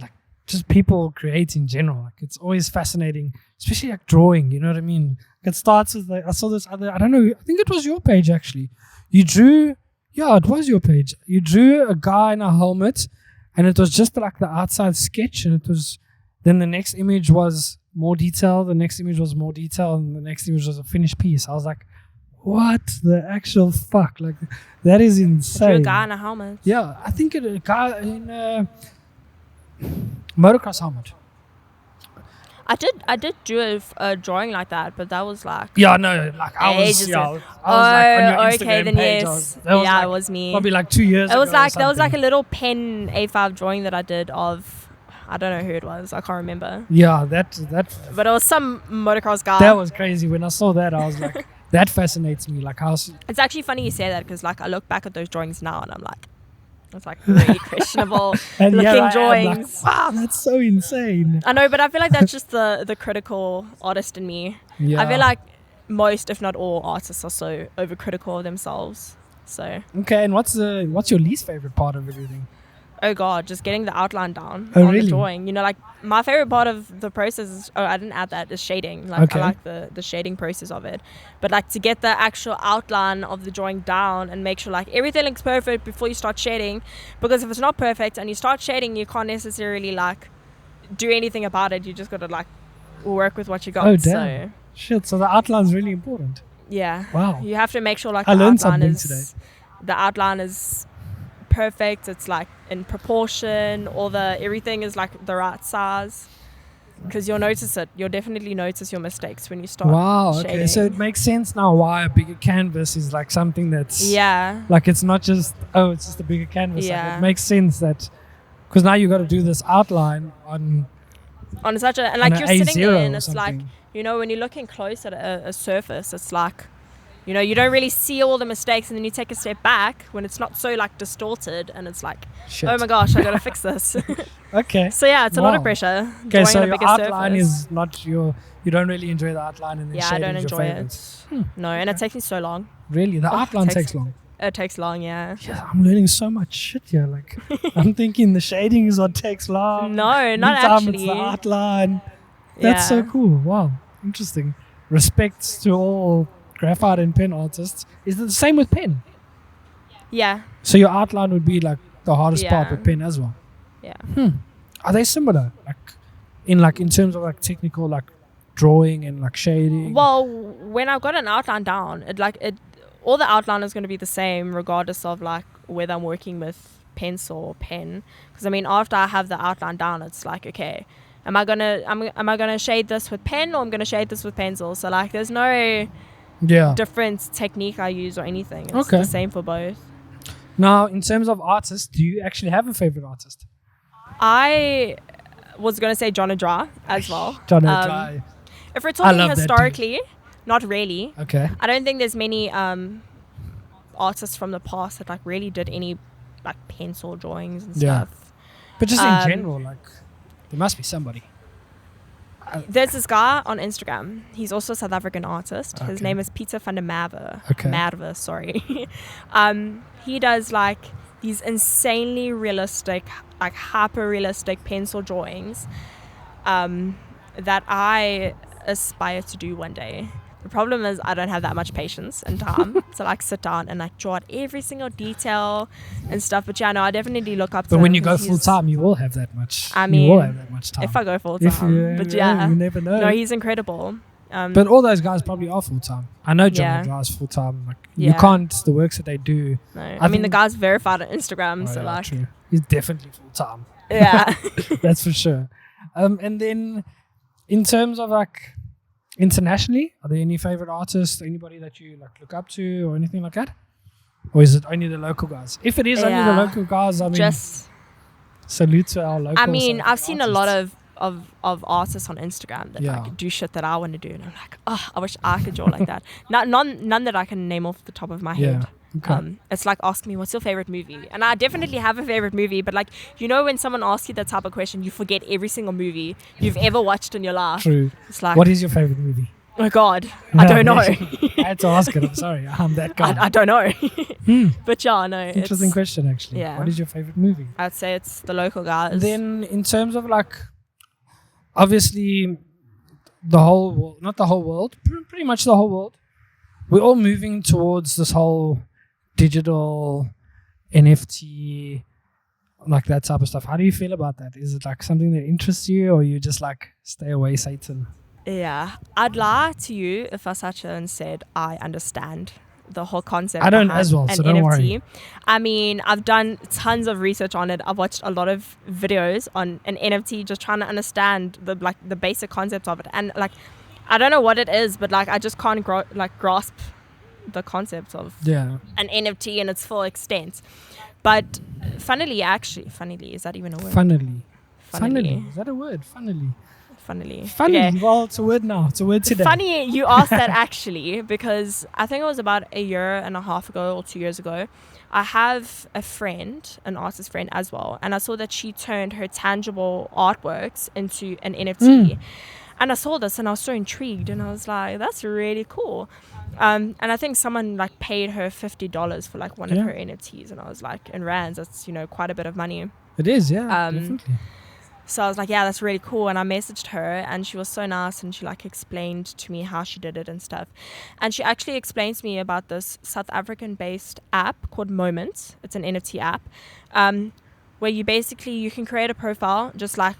A: like just people create in general. Like it's always fascinating, especially like drawing, you know what I mean? It starts with like, I saw this other, I don't know, I think it was your page actually. You drew, it was your page. You drew a guy in a helmet, and it was just like the outside sketch, and it was, then the next image was more detail, the next image was more detail, and the next image was a finished piece. I was like, what the actual fuck? Like, that is insane.
B: I drew a guy in a helmet.
A: Yeah, I think a guy in a motocross helmet.
B: I did do a drawing like that, but that was like...
A: Yeah, no, like I was like on your Instagram
B: then
A: page.
B: Yes.
A: It
B: was me.
A: Probably like 2 years ago.
B: It was like, there was like a little pen A5 drawing that I did of... I don't know who it was. I can't remember.
A: Yeah, that.
B: But it was some motocross guy.
A: That was crazy. When I saw that, I was like, that fascinates me. Like how.
B: It's actually funny you say that because like I look back at those drawings now and I'm like, it's like really questionable looking drawings.
A: Like, wow, that's so insane.
B: I know, but I feel like that's just the critical artist in me.
A: Yeah.
B: I feel like most, if not all, artists are so overcritical of themselves. So.
A: Okay, and what's your least favorite part of everything?
B: Oh God, just getting the outline down
A: on
B: the drawing. You know, like my favorite part of the process is, I didn't add that, is shading. Like I like the shading process of it. But like to get the actual outline of the drawing down and make sure like everything looks perfect before you start shading. Because if it's not perfect and you start shading, you can't necessarily like do anything about it. You just got to like work with what you got.
A: Oh damn. Shit, so the outline's really important.
B: Yeah.
A: Wow.
B: You have to make sure like
A: I
B: the
A: learned
B: outline
A: something
B: is the outline is perfect. It's like in proportion. Everything is like the right size. Because you'll notice it. You'll definitely notice your mistakes when you start
A: Wow.
B: shading.
A: Okay. So it makes sense now why a bigger canvas is like something that's
B: Yeah.
A: like it's not just it's just a bigger canvas. Like,
B: Yeah.
A: it makes sense that because now you got to do this outline on
B: Such a and
A: on
B: like
A: an
B: you're sitting there
A: A0
B: and
A: or
B: it's like
A: something.
B: when you're looking close at a surface, it's like you don't really see all the mistakes, and then you take a step back when it's not so like distorted, and it's like,
A: Shit.
B: oh my gosh, I gotta fix this.
A: Okay.
B: So yeah, it's a lot of
A: Wow.
B: pressure.
A: Okay,
B: drawing
A: so
B: on a
A: your
B: bigger
A: outline
B: surface.
A: is not you don't really enjoy the outline, and then
B: Yeah, I
A: shading
B: don't
A: is your
B: enjoy
A: favorite.
B: it. No, and it takes me so long.
A: Really, the outline
B: it
A: takes long.
B: It takes long, yeah.
A: Yeah, I'm learning so much shit here. Like, I'm thinking the shading is what takes long.
B: No, not
A: Meantime,
B: actually.
A: it's the outline. That's so cool. Wow, interesting. Respects to all graphite and pen artists. Is it the same with pen?
B: Yeah,
A: So your outline would be like the hardest part
B: Yeah.
A: with pen as well.
B: yeah.
A: Are they similar? In terms of like technical like drawing and like shading?
B: Well, when I've got an outline down, all the outline is going to be the same regardless of like whether I'm working with pencil or pen. Because I mean, after I have the outline down, it's like, okay, am I gonna shade this with pen or I'm gonna shade this with pencil? So like, there's no
A: Yeah.
B: different technique I use or anything. It's
A: Okay.
B: the same for both.
A: Now, in terms of artists, do you actually have a favorite artist?
B: I was gonna say John O'Dra as well.
A: John O'Dra.
B: If we're
A: I
B: talking
A: love that dude.
B: historically, not really.
A: Okay.
B: I don't think there's many artists from the past that like really did any like pencil drawings and
A: Yeah.
B: stuff.
A: But just in general, like, there must be somebody.
B: There's this guy on Instagram. He's also a South African artist. His
A: Okay.
B: name is Peter van der Merwe.
A: Okay.
B: Merwe, sorry. He does like these insanely realistic, like hyper realistic pencil drawings that I aspire to do one day. The problem is I don't have that much patience and time to like sit down and like draw out every single detail and stuff. But yeah, no, I definitely look up to
A: But
B: him
A: when you go
B: 'cause
A: full
B: he's-
A: time, you will have that much.
B: I
A: you
B: mean,
A: will have that much time.
B: if I go full
A: If
B: time.
A: you-
B: But
A: yeah,
B: yeah,
A: you never know.
B: no, he's incredible.
A: But all those guys probably are full time. I know John
B: Yeah.
A: O'Dra is full time. Like, you
B: Yeah.
A: can't the works that they do.
B: No,
A: I
B: I mean the
A: think-
B: guy's verified on Instagram,
A: Oh,
B: so
A: yeah,
B: like,
A: true. He's definitely full time.
B: yeah.
A: That's for sure. And then, in terms of like internationally, are there any favorite artists, anybody that you like look up to, or anything like that? Or is it only the local guys? If it is only the
B: Yeah.
A: local guys, I mean,
B: Just,
A: salute to our local.
B: I mean,
A: South
B: I've seen a lot
A: artists.
B: of artists on Instagram that
A: Yeah.
B: like do shit that I want to do, and I'm like, oh, I wish I could draw like that. None that I can name off the top of my head.
A: Okay.
B: It's like asking me what's your favorite movie, and I definitely have a favorite movie, but like when someone asks you that type of question, you forget every single movie you've ever watched in your life.
A: True.
B: It's like,
A: What is your favorite movie?
B: oh God, I don't know.
A: I had to ask it. I'm sorry. I'm that guy.
B: I don't know. But yeah, no.
A: Interesting
B: it's,
A: question, actually.
B: yeah.
A: What is your favorite movie?
B: I'd say it's the local guys.
A: Then, in terms of like, obviously, the whole world, not the whole world, pretty much the whole world, we're all moving towards this whole digital NFT, like that type of stuff. How do you feel about that? Is it like something that interests you, or you just like stay away, Satan?
B: Yeah, I'd lie to you if I sat here and said I understand the whole concept.
A: I don't
B: behind
A: as well,
B: an
A: so don't
B: NFT.
A: worry.
B: I mean, I've done tons of research on it. I've watched a lot of videos on an NFT, just trying to understand the basic concept of it. And like, I don't know what it is, but like, I just can't grasp the concept of an NFT in its full extent. But funnily, is that even a word?
A: Funnily. Is that a word? Funnily.
B: Okay.
A: Well, it's a word now. It's a word today.
B: Funny you asked that actually, because I think it was about a year and a half ago or 2 years ago. I have a friend, an artist friend as well, and I saw that she turned her tangible artworks into an NFT. And I saw this and I was so intrigued, and I was like, that's really cool. And I think someone like paid her $50 for like one of her NFTs, and I was like, in rands, that's quite a bit of money.
A: It is, yeah, definitely.
B: So I was like, yeah, that's really cool. And I messaged her, and she was so nice, and she like explained to me how she did it and stuff. And she actually explained to me about this South African based app called Moment. It's an NFT app, where you can create a profile just like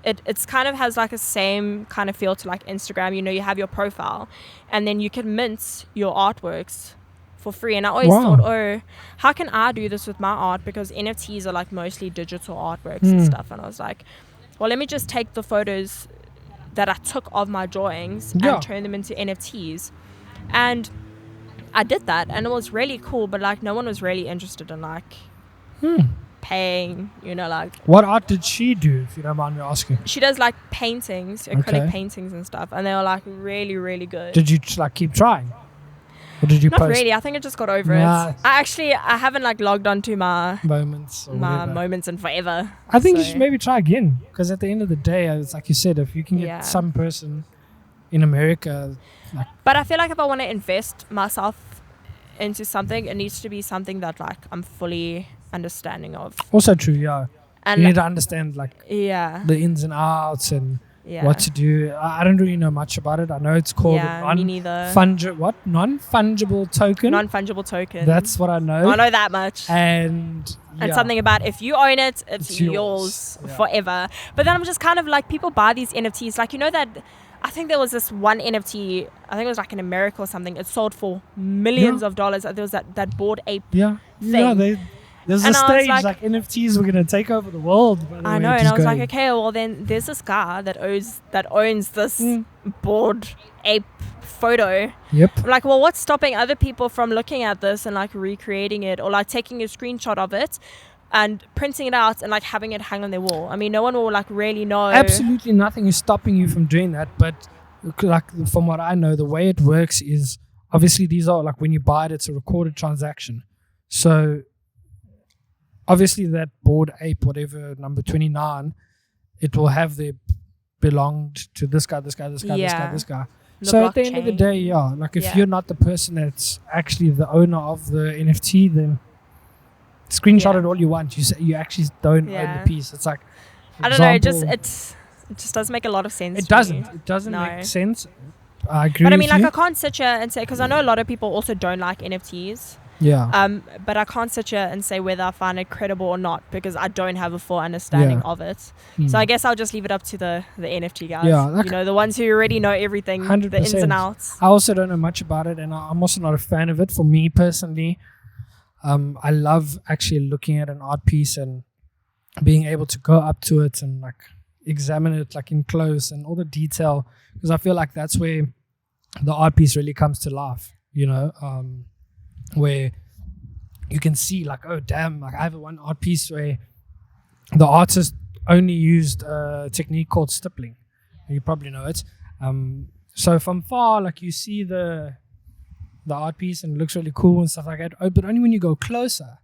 B: it's kind of has like a same kind of feel to like Instagram. You know, you have your profile, and then you can mint your artworks for free. And I always thought, oh, how can I do this with my art? Because NFTs are like mostly digital artworks and stuff. And I was like, well, let me just take the photos that I took of my drawings and turn them into NFTs. And I did that, and it was really cool, but like no one was really interested in like paying, you know, like.
A: What art did she do, if you don't mind me asking?
B: She does like paintings, acrylic paintings and stuff, and they were like really, really good.
A: Did you like keep trying? Or did you
B: Not
A: post?
B: really. I think I just got over it. I haven't like logged onto my
A: moments
B: in forever.
A: I think you should maybe try again, because at the end of the day, it's like you said, if you can get some person in America. Like,
B: but I feel like if I want to invest myself into something, it needs to be something that like I'm fully understanding of.
A: Also true, yeah. And you need to understand like
B: the
A: ins and outs and what to do. I don't really know much about it. I know it's called non-fungible token.
B: Non-fungible token.
A: That's what I know.
B: I know that much.
A: And
B: something about if you own it, it's yours forever. But then I'm just kind of like, people buy these NFTs. Like, you know that, I think there was this one NFT, I think it was like in America or something. It sold for millions of dollars. There was that Bored Ape thing.
A: Yeah, there's a stage like NFTs were going to take over the world.
B: I know, and I was like, okay, well then there's this guy that owns this Bored Ape photo.
A: Yep.
B: I'm like, well, what's stopping other people from looking at this and like recreating it, or like taking a screenshot of it and printing it out and like having it hang on their wall? I mean, no one will like really know.
A: Absolutely nothing is stopping you from doing that. But like from what I know, the way it works is obviously these are like when you buy it, it's a recorded transaction. So obviously that Bored Ape, whatever, number 29, it will have their belonged to this guy, this guy, this guy, this guy. So at the end of the day, like if you're not the person that's actually the owner of the NFT, then screenshot it all you want. You actually don't own the piece. It's like,
B: I don't know. It just doesn't make a lot of sense.
A: It doesn't make sense. I agree.
B: But I mean, like, I can't sit here and say, because I know a lot of people also don't like NFTs.
A: Yeah.
B: But I can't sit here and say whether I find it credible or not, because I don't have a full understanding of it. So I guess I'll just leave it up to the NFT guys. Yeah, like, you know, the ones who already know everything, 100%. The ins and outs.
A: I also don't know much about it, and I'm also not a fan of it. For me personally, I love actually looking at an art piece and being able to go up to it and like examine it like in close and all the detail, because I feel like that's where the art piece really comes to life, you know, where you can see like, oh damn, like I have one art piece where the artist only used a technique called stippling. You probably know it. So from far, like you see the art piece and it looks really cool and stuff like that. Oh, but only when you go closer.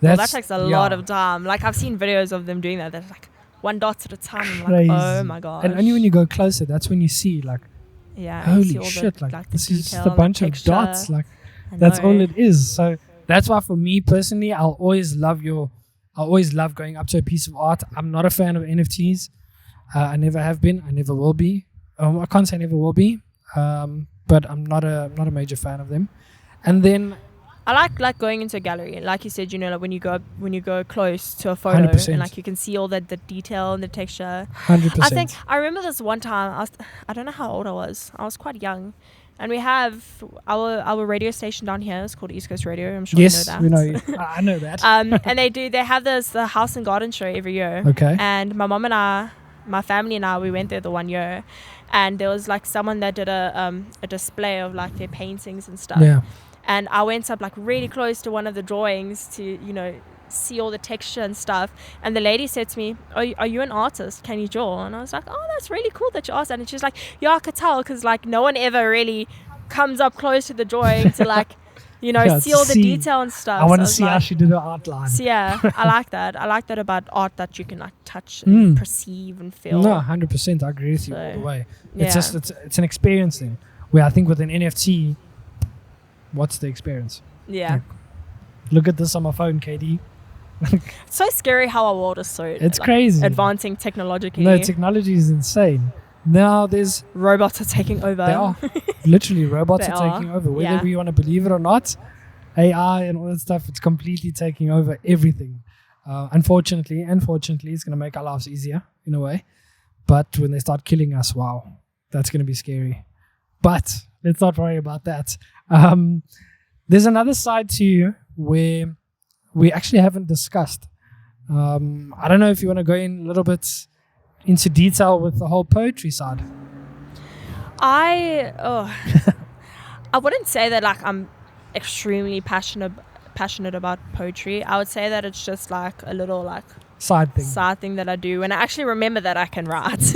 B: That takes a lot of time. Like I've seen videos of them doing that. They're like one dot at a time. I'm like, oh my gosh.
A: And only when you go closer, that's when you see like, holy shit, like this is just a bunch of dots. Like that's all it is. So that's why for me personally, I always love going up to a piece of art. I'm not a fan of NFTs. I never have been. I never will be. I can't say never will be. But I'm not a major fan of them. And then
B: I like going into a gallery, and like you said, you know, like when you go close to a photo 100%. And like you can see all the detail and the texture.
A: 100%.
B: I remember this one time. I don't know how old I was. I was quite young, and we have our radio station down here. It's called East Coast Radio. I'm sure you know that.
A: We know. I know that.
B: And they have the house and garden show every year.
A: Okay.
B: And my family and I, we went there the one year, and there was like someone that did a display of like their paintings and stuff.
A: Yeah.
B: And I went up like really close to one of the drawings to, you know, see all the texture and stuff. And the lady said to me, are you an artist? Can you draw? And I was like, oh, that's really cool that you asked that. And she's like, yeah, I could tell, because like no one ever really comes up close to the drawing to like, you know, see all the detail and stuff.
A: I want to see how she did her outline.
B: So yeah, I like that. I like that about art, that you can like touch and perceive and feel.
A: No, 100%. I agree with you all the way. It's just it's an experience thing. Where I think with an NFT, what's the experience?
B: Yeah.
A: Like, look at this on my phone, Katie.
B: It's so scary how our world is so
A: it's crazy
B: advancing technologically.
A: No, technology is insane. Now there's
B: robots are taking over.
A: They are. Literally robots are taking over. Whether we want to believe it or not, AI and all that stuff, it's completely taking over everything. Unfortunately, it's going to make our lives easier in a way. But when they start killing us, wow, that's going to be scary. But let's not worry about that. There's another side to you where we actually haven't discussed. I don't know if you want to go in a little bit into detail with the whole poetry side.
B: I wouldn't say that like I'm extremely passionate about poetry. I would say that it's just like a little like
A: Side
B: thing that I do, and I actually remember that I can write.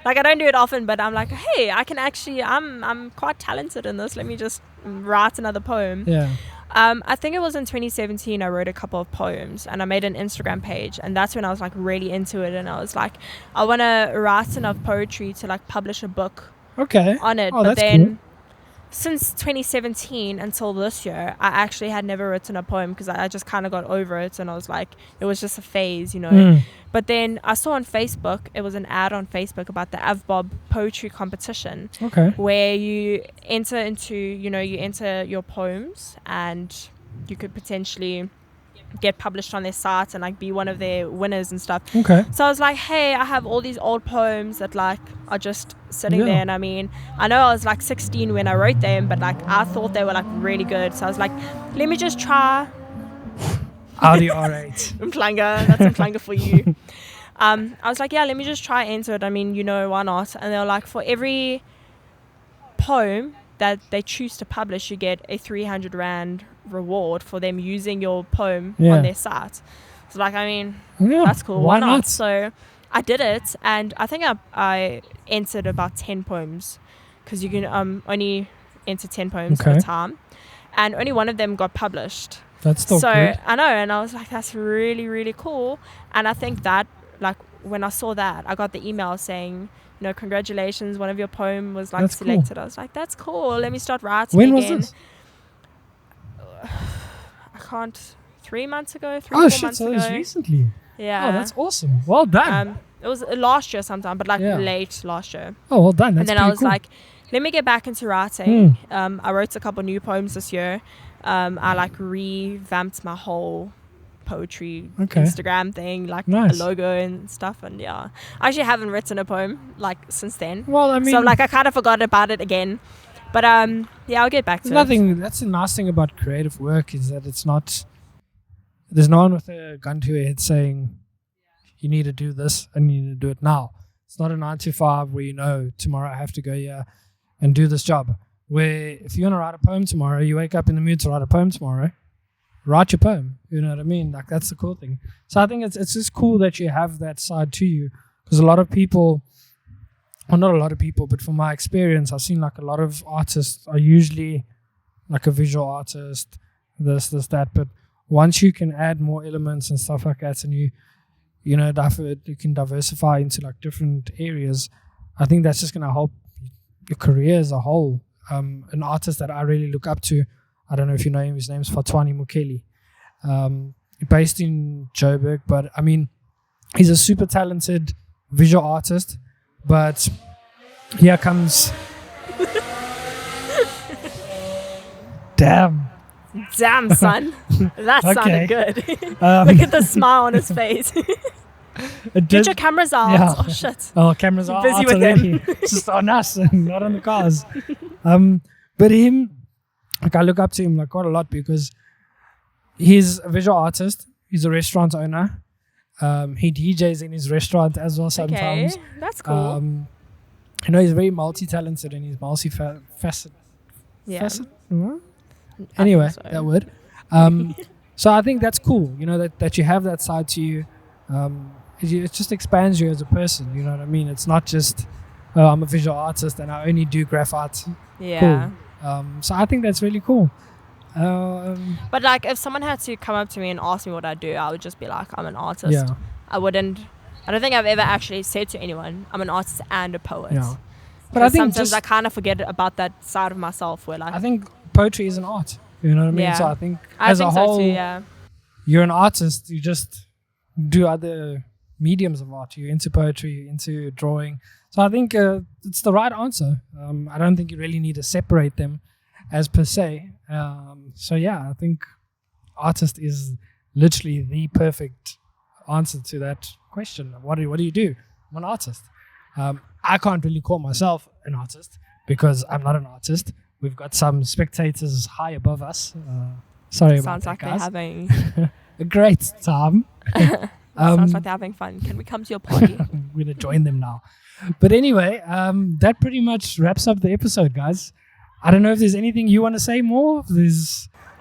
B: Like I don't do it often, but I'm like, hey, I can actually, I'm quite talented in this. Let me just write another poem.
A: Yeah.
B: I think it was in 2017 I wrote a couple of poems and I made an Instagram page, and that's when I was like really into it, and I was like, I want to write enough poetry to like publish a book on it.
A: Oh,
B: but
A: that's
B: then
A: cool.
B: Since 2017 until this year, I actually had never written a poem because I just kind of got over it, and I was like, it was just a phase, you know. But then I saw on Facebook, it was an ad on Facebook about the Avbob poetry competition, where you enter your poems and you could potentially get published on their site and like be one of their winners and stuff. So I was like, hey, I have all these old poems that like are just sitting there, and I mean, I know I was like 16 when I wrote them, but like I thought they were like really good, so I was like, let me just try.
A: Audi R8.
B: Umhlanga, that's Umhlanga for you. I was like, yeah, let me just try enter it. I mean, you know, why not? And they were like, for every poem that they choose to publish, you get a 300 Rand reward for them using your poem on their site. So like, I mean, that's cool. Why not? So I did it, and I think I entered about 10 poems, because you can only enter 10 poems at a time, and only one of them got published.
A: That's still good.
B: I know, and I was like, that's really, really cool. And I think that like when I saw that, I got the email saying, you know, congratulations, one of your poem was like selected. Cool. I was like, that's cool. Let me start writing again.
A: When was this?
B: I can't. 3 months ago. 4
A: months
B: months
A: ago.
B: Oh shit! So it was
A: recently.
B: Yeah.
A: Oh, that's awesome. Well done.
B: It was last year sometime, but like late last year.
A: Oh, well done. That's
B: and then I was
A: cool.
B: like, let me get back into writing. I wrote a couple new poems this year. I like revamped my whole poetry Instagram thing, like a logo and stuff, and I actually haven't written a poem like since then.
A: Well, I mean,
B: so like I kind of forgot about it again, but I'll get back to
A: it. That's the nice thing about creative work, is that it's not, there's no one with a gun to your head saying you need to do this and you need to do it now. It's not a 9 to 5 where, you know, tomorrow I have to go here and do this job. Where if you want to write a poem tomorrow, you wake up in the mood to write a poem tomorrow, write your poem. You know what I mean? Like, that's the cool thing. So I think it's just cool that you have that side to you, because a lot of people, well, not a lot of people, but from my experience, I've seen like a lot of artists are usually like a visual artist, this, that. But once you can add more elements and stuff like that, and you can diversify into like different areas, I think that's just going to help your career as a whole. An artist that I really look up to, I don't know if you know him, his name's Fatwani Mukeli, based in Joburg, but I mean, he's a super talented visual artist. But here comes damn
B: son, that sounded good. Look at the smile on his face. Get your cameras out.
A: Yeah.
B: Oh shit.
A: Oh, cameras are
B: busy
A: out
B: with
A: already.
B: them.
A: It's just on us and not on the cars. But him, like, I look up to him like quite a lot, because he's a visual artist. He's a restaurant owner. He DJs in his restaurant as well sometimes.
B: Okay, that's cool.
A: You know, he's very multi-talented and he's multi-faceted. Facet? Anyway, so. That word. So I think that's cool, you know, that you have that side to you. It just expands you as a person, you know what I mean? It's not just, I'm a visual artist and I only do graphite.
B: Yeah.
A: Cool. So I think that's really cool.
B: But like, if someone had to come up to me and ask me what I do, I would just be like, I'm an artist.
A: Yeah.
B: I don't think I've ever actually said to anyone, I'm an artist and a poet.
A: Yeah. But I think
B: sometimes I kind of forget about that side of myself, where like,
A: I think poetry is an art, you know what I mean? So I think as a whole,
B: so too, yeah.
A: You're an artist, you just do other mediums of art. You're into poetry, you're into drawing. So I think it's the right answer. I don't think you really need to separate them as per se. So yeah, I think artist is literally the perfect answer to that question. What do you do? I'm an artist. I can't really call myself an artist because I'm not an artist. We've got some spectators high above us. Sorry about
B: Sounds
A: that,
B: like
A: guys.
B: they're having.
A: A great time.
B: Sounds like they're having fun. Can we come to your party?
A: We're going to join them now. But anyway, that pretty much wraps up the episode, guys. I don't know if there's anything you want to say more.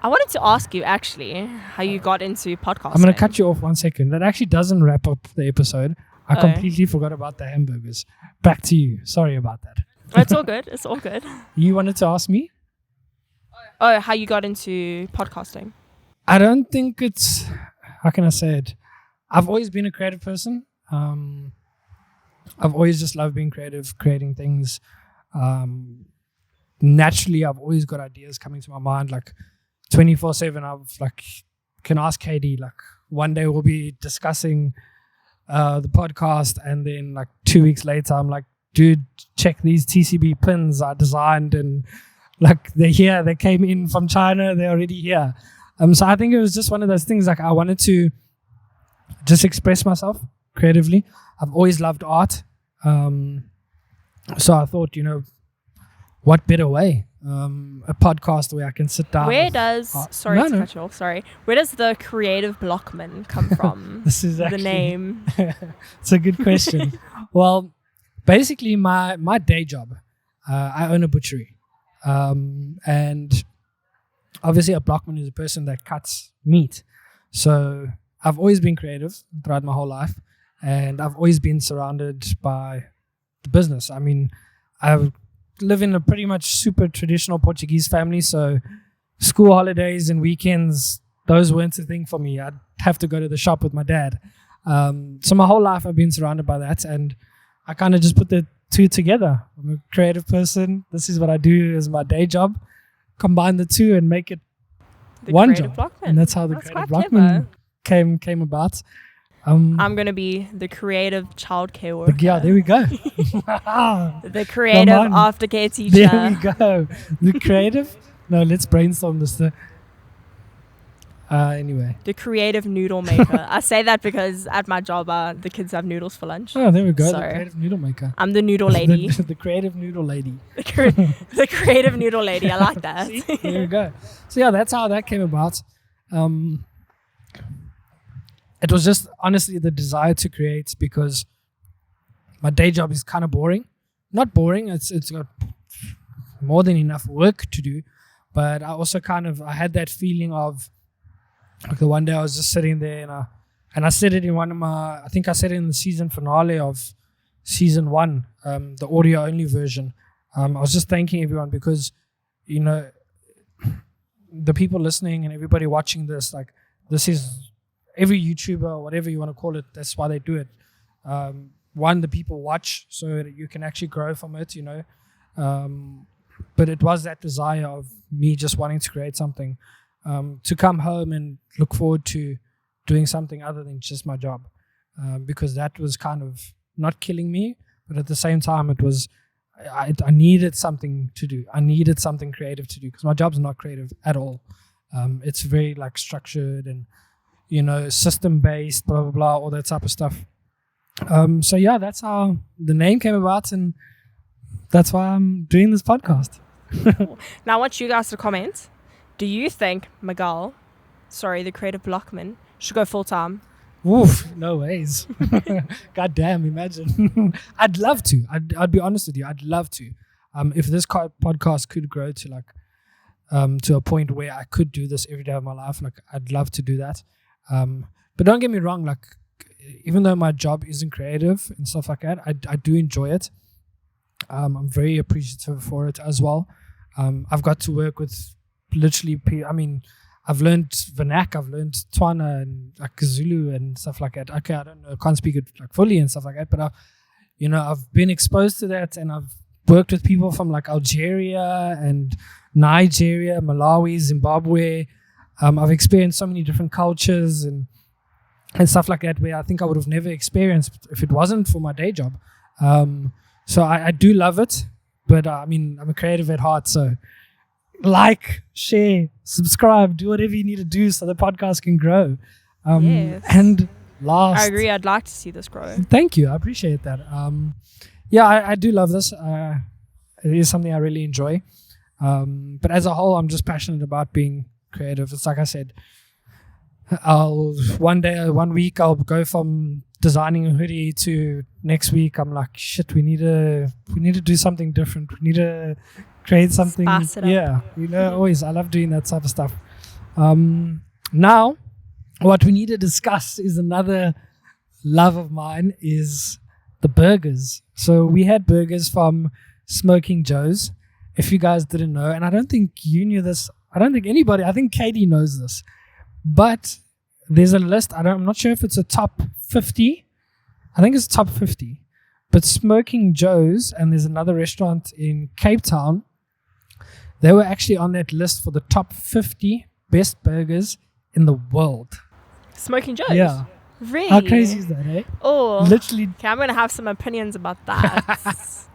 B: I wanted to ask you actually how you got into podcasting.
A: I'm going to cut you off 1 second. That actually doesn't wrap up the episode. I
B: Oh.
A: completely forgot about the hamburgers. Back to you. Sorry about that.
B: It's all good. It's all good.
A: You wanted to ask me?
B: Oh, how you got into podcasting?
A: I don't think it's... How can I say it? I've always been a creative person. I've always just loved being creative, creating things. Naturally, I've always got ideas coming to my mind. Like 24/7, I've like can ask Katie. Like one day we'll be discussing the podcast, and then like 2 weeks later, I'm like, dude, check these TCB pins I designed, and like they're here. They came in from China. They're already here. So I think it was just one of those things. Like I wanted to just express myself creatively. I've always loved art. So I thought, what better way? A podcast where I can sit down.
B: Where does
A: No.
B: cut you off, sorry. Where does the creative Blockman come from?
A: This is
B: the
A: actually,
B: name.
A: It's a good question. Well, basically my day job, I own a butchery. And obviously a Blockman is a person that cuts meat. So I've always been creative throughout my whole life, and I've always been surrounded by the business. I mean, I live in a pretty much super traditional Portuguese family, so school holidays and weekends, those weren't a thing for me. I'd have to go to the shop with my dad. So my whole life I've been surrounded by that, and I kind of just put the two together. I'm a creative person. This is what I do as my day job. Combine the two and make it
B: The
A: one
B: creative
A: job.
B: Blockman.
A: And that's how the
B: That's
A: creative
B: quite
A: Blockman came about.
B: I'm going to be the creative childcare worker.
A: Yeah, there we go.
B: The creative
A: Come on.
B: aftercare teacher.
A: There we go. The creative. No, let's brainstorm this. Anyway.
B: The creative noodle maker. I say that because at my job, the kids have noodles for lunch.
A: Oh, there we go.
B: So,
A: the creative noodle maker.
B: I'm the noodle lady.
A: the creative noodle lady.
B: The creative noodle lady. I like that.
A: See? There we go. So yeah, that's how that came about. It was just honestly the desire to create, because my day job is kind of boring. Not boring. It's got more than enough work to do, but I also I had that feeling of like the one day I was just sitting there and I said it in one of my, I think I said it in the season finale of season 1, the audio only version. I was just thanking everyone because, the people listening and everybody watching this, like this is every YouTuber or whatever you want to call it. That's why they do it. One, the people watch so that you can actually grow from it, but it was that desire of me just wanting to create something, to come home and look forward to doing something other than just my job, because that was kind of not killing me, but at the same time it was, I needed something to do. I needed something creative to do because my job's not creative at all. It's very like structured and, system based, blah, blah, blah, all that type of stuff. So yeah, that's how the name came about, and that's why I'm doing this podcast.
B: Now I want you guys to comment. Do you think Miguel, the creative Blockman, should go full time?
A: Oof, no ways. God damn, imagine. I'd love to. I'd be honest with you. I'd love to. If this podcast could grow to to a point where I could do this every day of my life, I'd love to do that. But don't get me wrong, even though my job isn't creative and stuff like that, I do enjoy it. I'm very appreciative for it as well. I've got to work with literally, I've learned Vernac, I've learned Tswana and Zulu and stuff like that. Okay, I don't know, can't speak it fully and stuff like that, but I've been exposed to that, and I've worked with people from Algeria and Nigeria, Malawi, Zimbabwe. I've experienced so many different cultures and stuff like that, where I think I would have never experienced if it wasn't for my day job. So I do love it, but I'm a creative at heart, so like, share, subscribe, do whatever you need to do so the podcast can grow.
B: Yes.
A: And last,
B: I agree. I'd like to see this grow.
A: thank you, I appreciate that. Yeah, I do love this. It is something I really enjoy. But as a whole, I'm just passionate about being creative. It's like I said, one week I'll go from designing a hoodie to next week I'm like, shit, we need to do something different. We need to create something.
B: Spice it up.
A: Yeah, always. I love doing that sort of stuff. Now, what we need to discuss is another love of mine is the burgers. So we had burgers from Smoking Joe's. If you guys didn't know, and I don't think you knew this, I don't think anybody, I think Katie knows this, but there's a list. I'm not sure if it's a top 50. I think it's top 50. But Smoking Joe's, and there's another restaurant in Cape Town, they were actually on that list for the top 50 best burgers in the world.
B: Smoking Joe's?
A: Yeah.
B: Really?
A: How crazy is that, eh?
B: Oh.
A: Literally.
B: Okay, I'm going to have some opinions about that.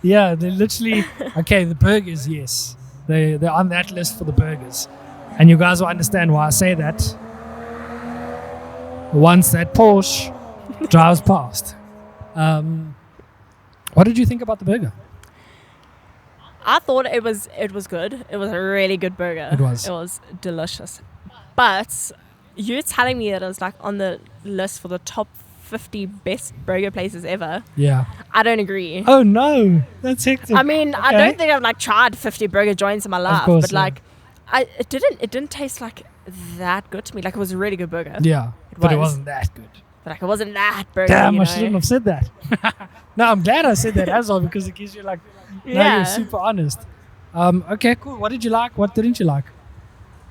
A: Yeah, they're literally, okay, the burgers, yes. They're on that list for the burgers. And you guys will understand why I say that once that Porsche drives past. What did you think about the burger?
B: I thought it was good. It was a really good burger.
A: It was.
B: It was delicious. But you telling me that it was like on the list for the top 50 best burger places ever.
A: Yeah.
B: I don't agree.
A: Oh no, that's hectic.
B: I mean,
A: Okay.
B: I don't think I've like tried 50 burger joints in my life,
A: course,
B: but like it didn't taste like that good to me. Like it was a really good burger.
A: Yeah, but it wasn't that good.
B: But like it wasn't that burger.
A: Damn,
B: you
A: I
B: know?
A: shouldn't have said that. No, I'm glad I said that as well because it gives you like, now
B: Yeah.
A: you're super honest. Okay, cool. What did you like? What didn't you like?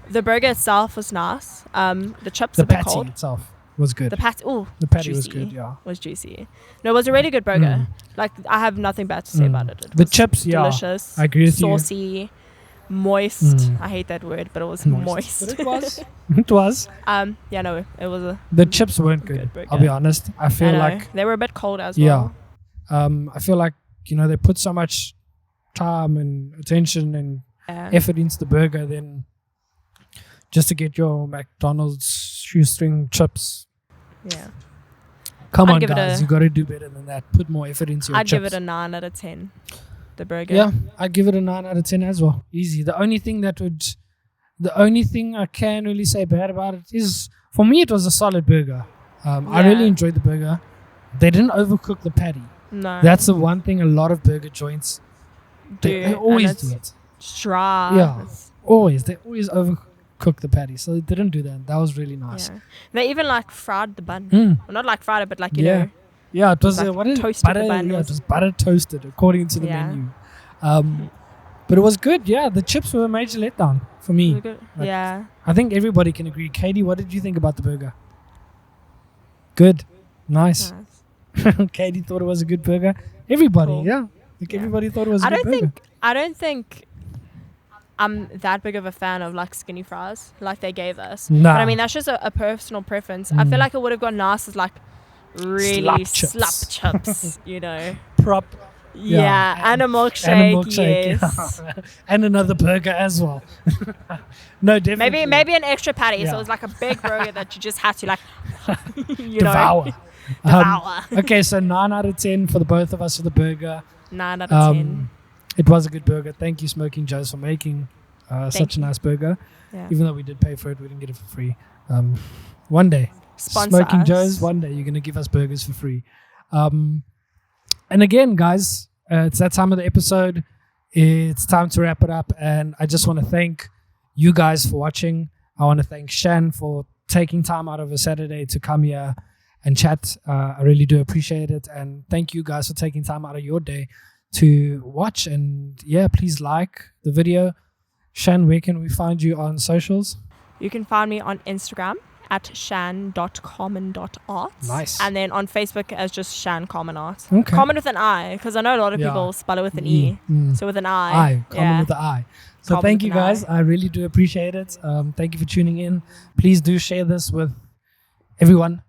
B: The burger itself was nice. The chips
A: The
B: a bit
A: patty
B: cold.
A: itself was good.
B: The patty,
A: The patty
B: juicy.
A: was good, yeah.
B: Was juicy. No, it was a really good burger. Like I have nothing bad to say about it. It
A: The
B: was
A: chips, yeah.
B: delicious.
A: I agree with you.
B: Saucy, moist. I hate that word, but it was moist.
A: But it was. It was.
B: Yeah, no, it was a.
A: The chips weren't good.
B: burger.
A: I'll be honest. I feel
B: I know,
A: like
B: they were a bit cold as
A: yeah.
B: well.
A: I feel like they put so much time and attention and
B: Yeah.
A: effort into the burger, then just to get your McDonald's shoestring chips.
B: Yeah.
A: Come
B: I'd
A: on,
B: give it
A: guys,
B: a-
A: you got to do better than that. Put more effort into your
B: I'd
A: chips.
B: give it a 9 out of 10. The burger.
A: Yeah, I'd give it a 9 out of 10 as well. Easy. The only thing I can really say bad about it is, for me, it was a solid burger. I really
B: Yeah.
A: enjoyed the burger. They didn't overcook the patty.
B: No.
A: That's the one thing a lot of burger joints, they
B: and
A: always
B: it's
A: do it.
B: dry.
A: Yeah.
B: It's-
A: Always. They always overcook the patty. So they didn't do that. That was really nice.
B: yeah. They even like fried the bun.
A: Mm.
B: Well, not like fried it, but like, you
A: Yeah.
B: know.
A: Yeah, it was
B: like
A: what is
B: toasted the
A: butter?
B: bun
A: Yeah,
B: was-
A: it was butter toasted according to the
B: Yeah.
A: menu. But it was good. Yeah, the chips were a major letdown for me. Like,
B: Yeah.
A: I think everybody can agree. Katie, what did you think about the burger? Good, nice.
B: Nice.
A: Katie thought it was a good burger. Everybody,
B: Cool.
A: yeah, like
B: Yeah.
A: everybody thought it was a
B: I
A: good burger.
B: don't think I'm that big of a fan of like skinny fries like they gave us.
A: Nah.
B: But I mean that's just a personal preference. I feel like it would have gone nice as like really
A: Slap chips.
B: chips, you know.
A: Prop
B: Yeah, and a milkshake.
A: and a milkshake,
B: Yes.
A: yeah. And another burger as well. No, definitely.
B: Maybe an extra patty, so
A: Yeah.
B: it was like a big burger that you just had to like you know
A: Devour.
B: devour.
A: Okay, so 9 out of 10 for the both of us for the burger.
B: 9 out of 10.
A: It was a good burger. Thank you, Smoking Joe's, for making such a
B: you.
A: nice burger.
B: Yeah.
A: Even though we did pay for it, we didn't get it for free. One day,
B: Sponsor
A: Smoking
B: us.
A: Joe's, one day you're going to give us burgers for free. And again, guys, it's that time of the episode. It's time to wrap it up. And I just want to thank you guys for watching. I want to thank Shan for taking time out of a Saturday to come here and chat. I really do appreciate it. And thank you guys for taking time out of your day to watch. And yeah, please like the video. Shan, where can we find you on socials?
B: You can find me on Instagram at shan.carmin.art.
A: Nice.
B: And then on Facebook as just Shan Carmin Art.
A: Okay.
B: Carmen with an I, because I know a lot of
A: Yeah.
B: people spell it with an E.
A: Mm.
B: So with an I.
A: Common with the I. So
B: Common
A: thank
B: with
A: you
B: an
A: guys. I really do appreciate it. Thank you for tuning in. Please do share this with everyone.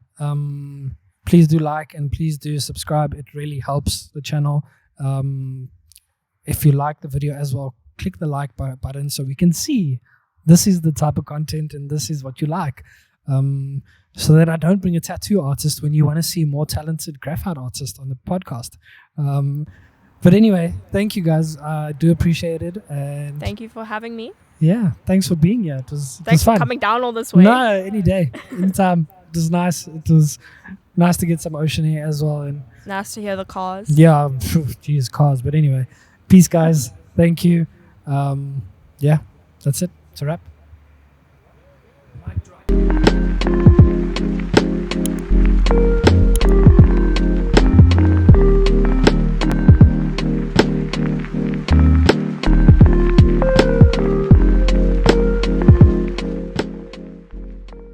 A: Please do like and please do subscribe. It really helps the channel. If you like the video as well, click the like button so we can see this is the type of content and this is what you like. so that I don't bring a tattoo artist when you want to see more talented graphite artists on the podcast. But anyway, thank you guys. I do appreciate it. And
B: Thank you for having me.
A: yeah, thanks for being here. It was
B: Thanks
A: fun.
B: for coming down all this way.
A: No, any day, anytime. It was nice. It was nice to get some ocean air as well. And
B: Nice to hear the cars.
A: yeah, geez, cars. But anyway, peace, guys. Thank you. Yeah, that's it. It's a wrap.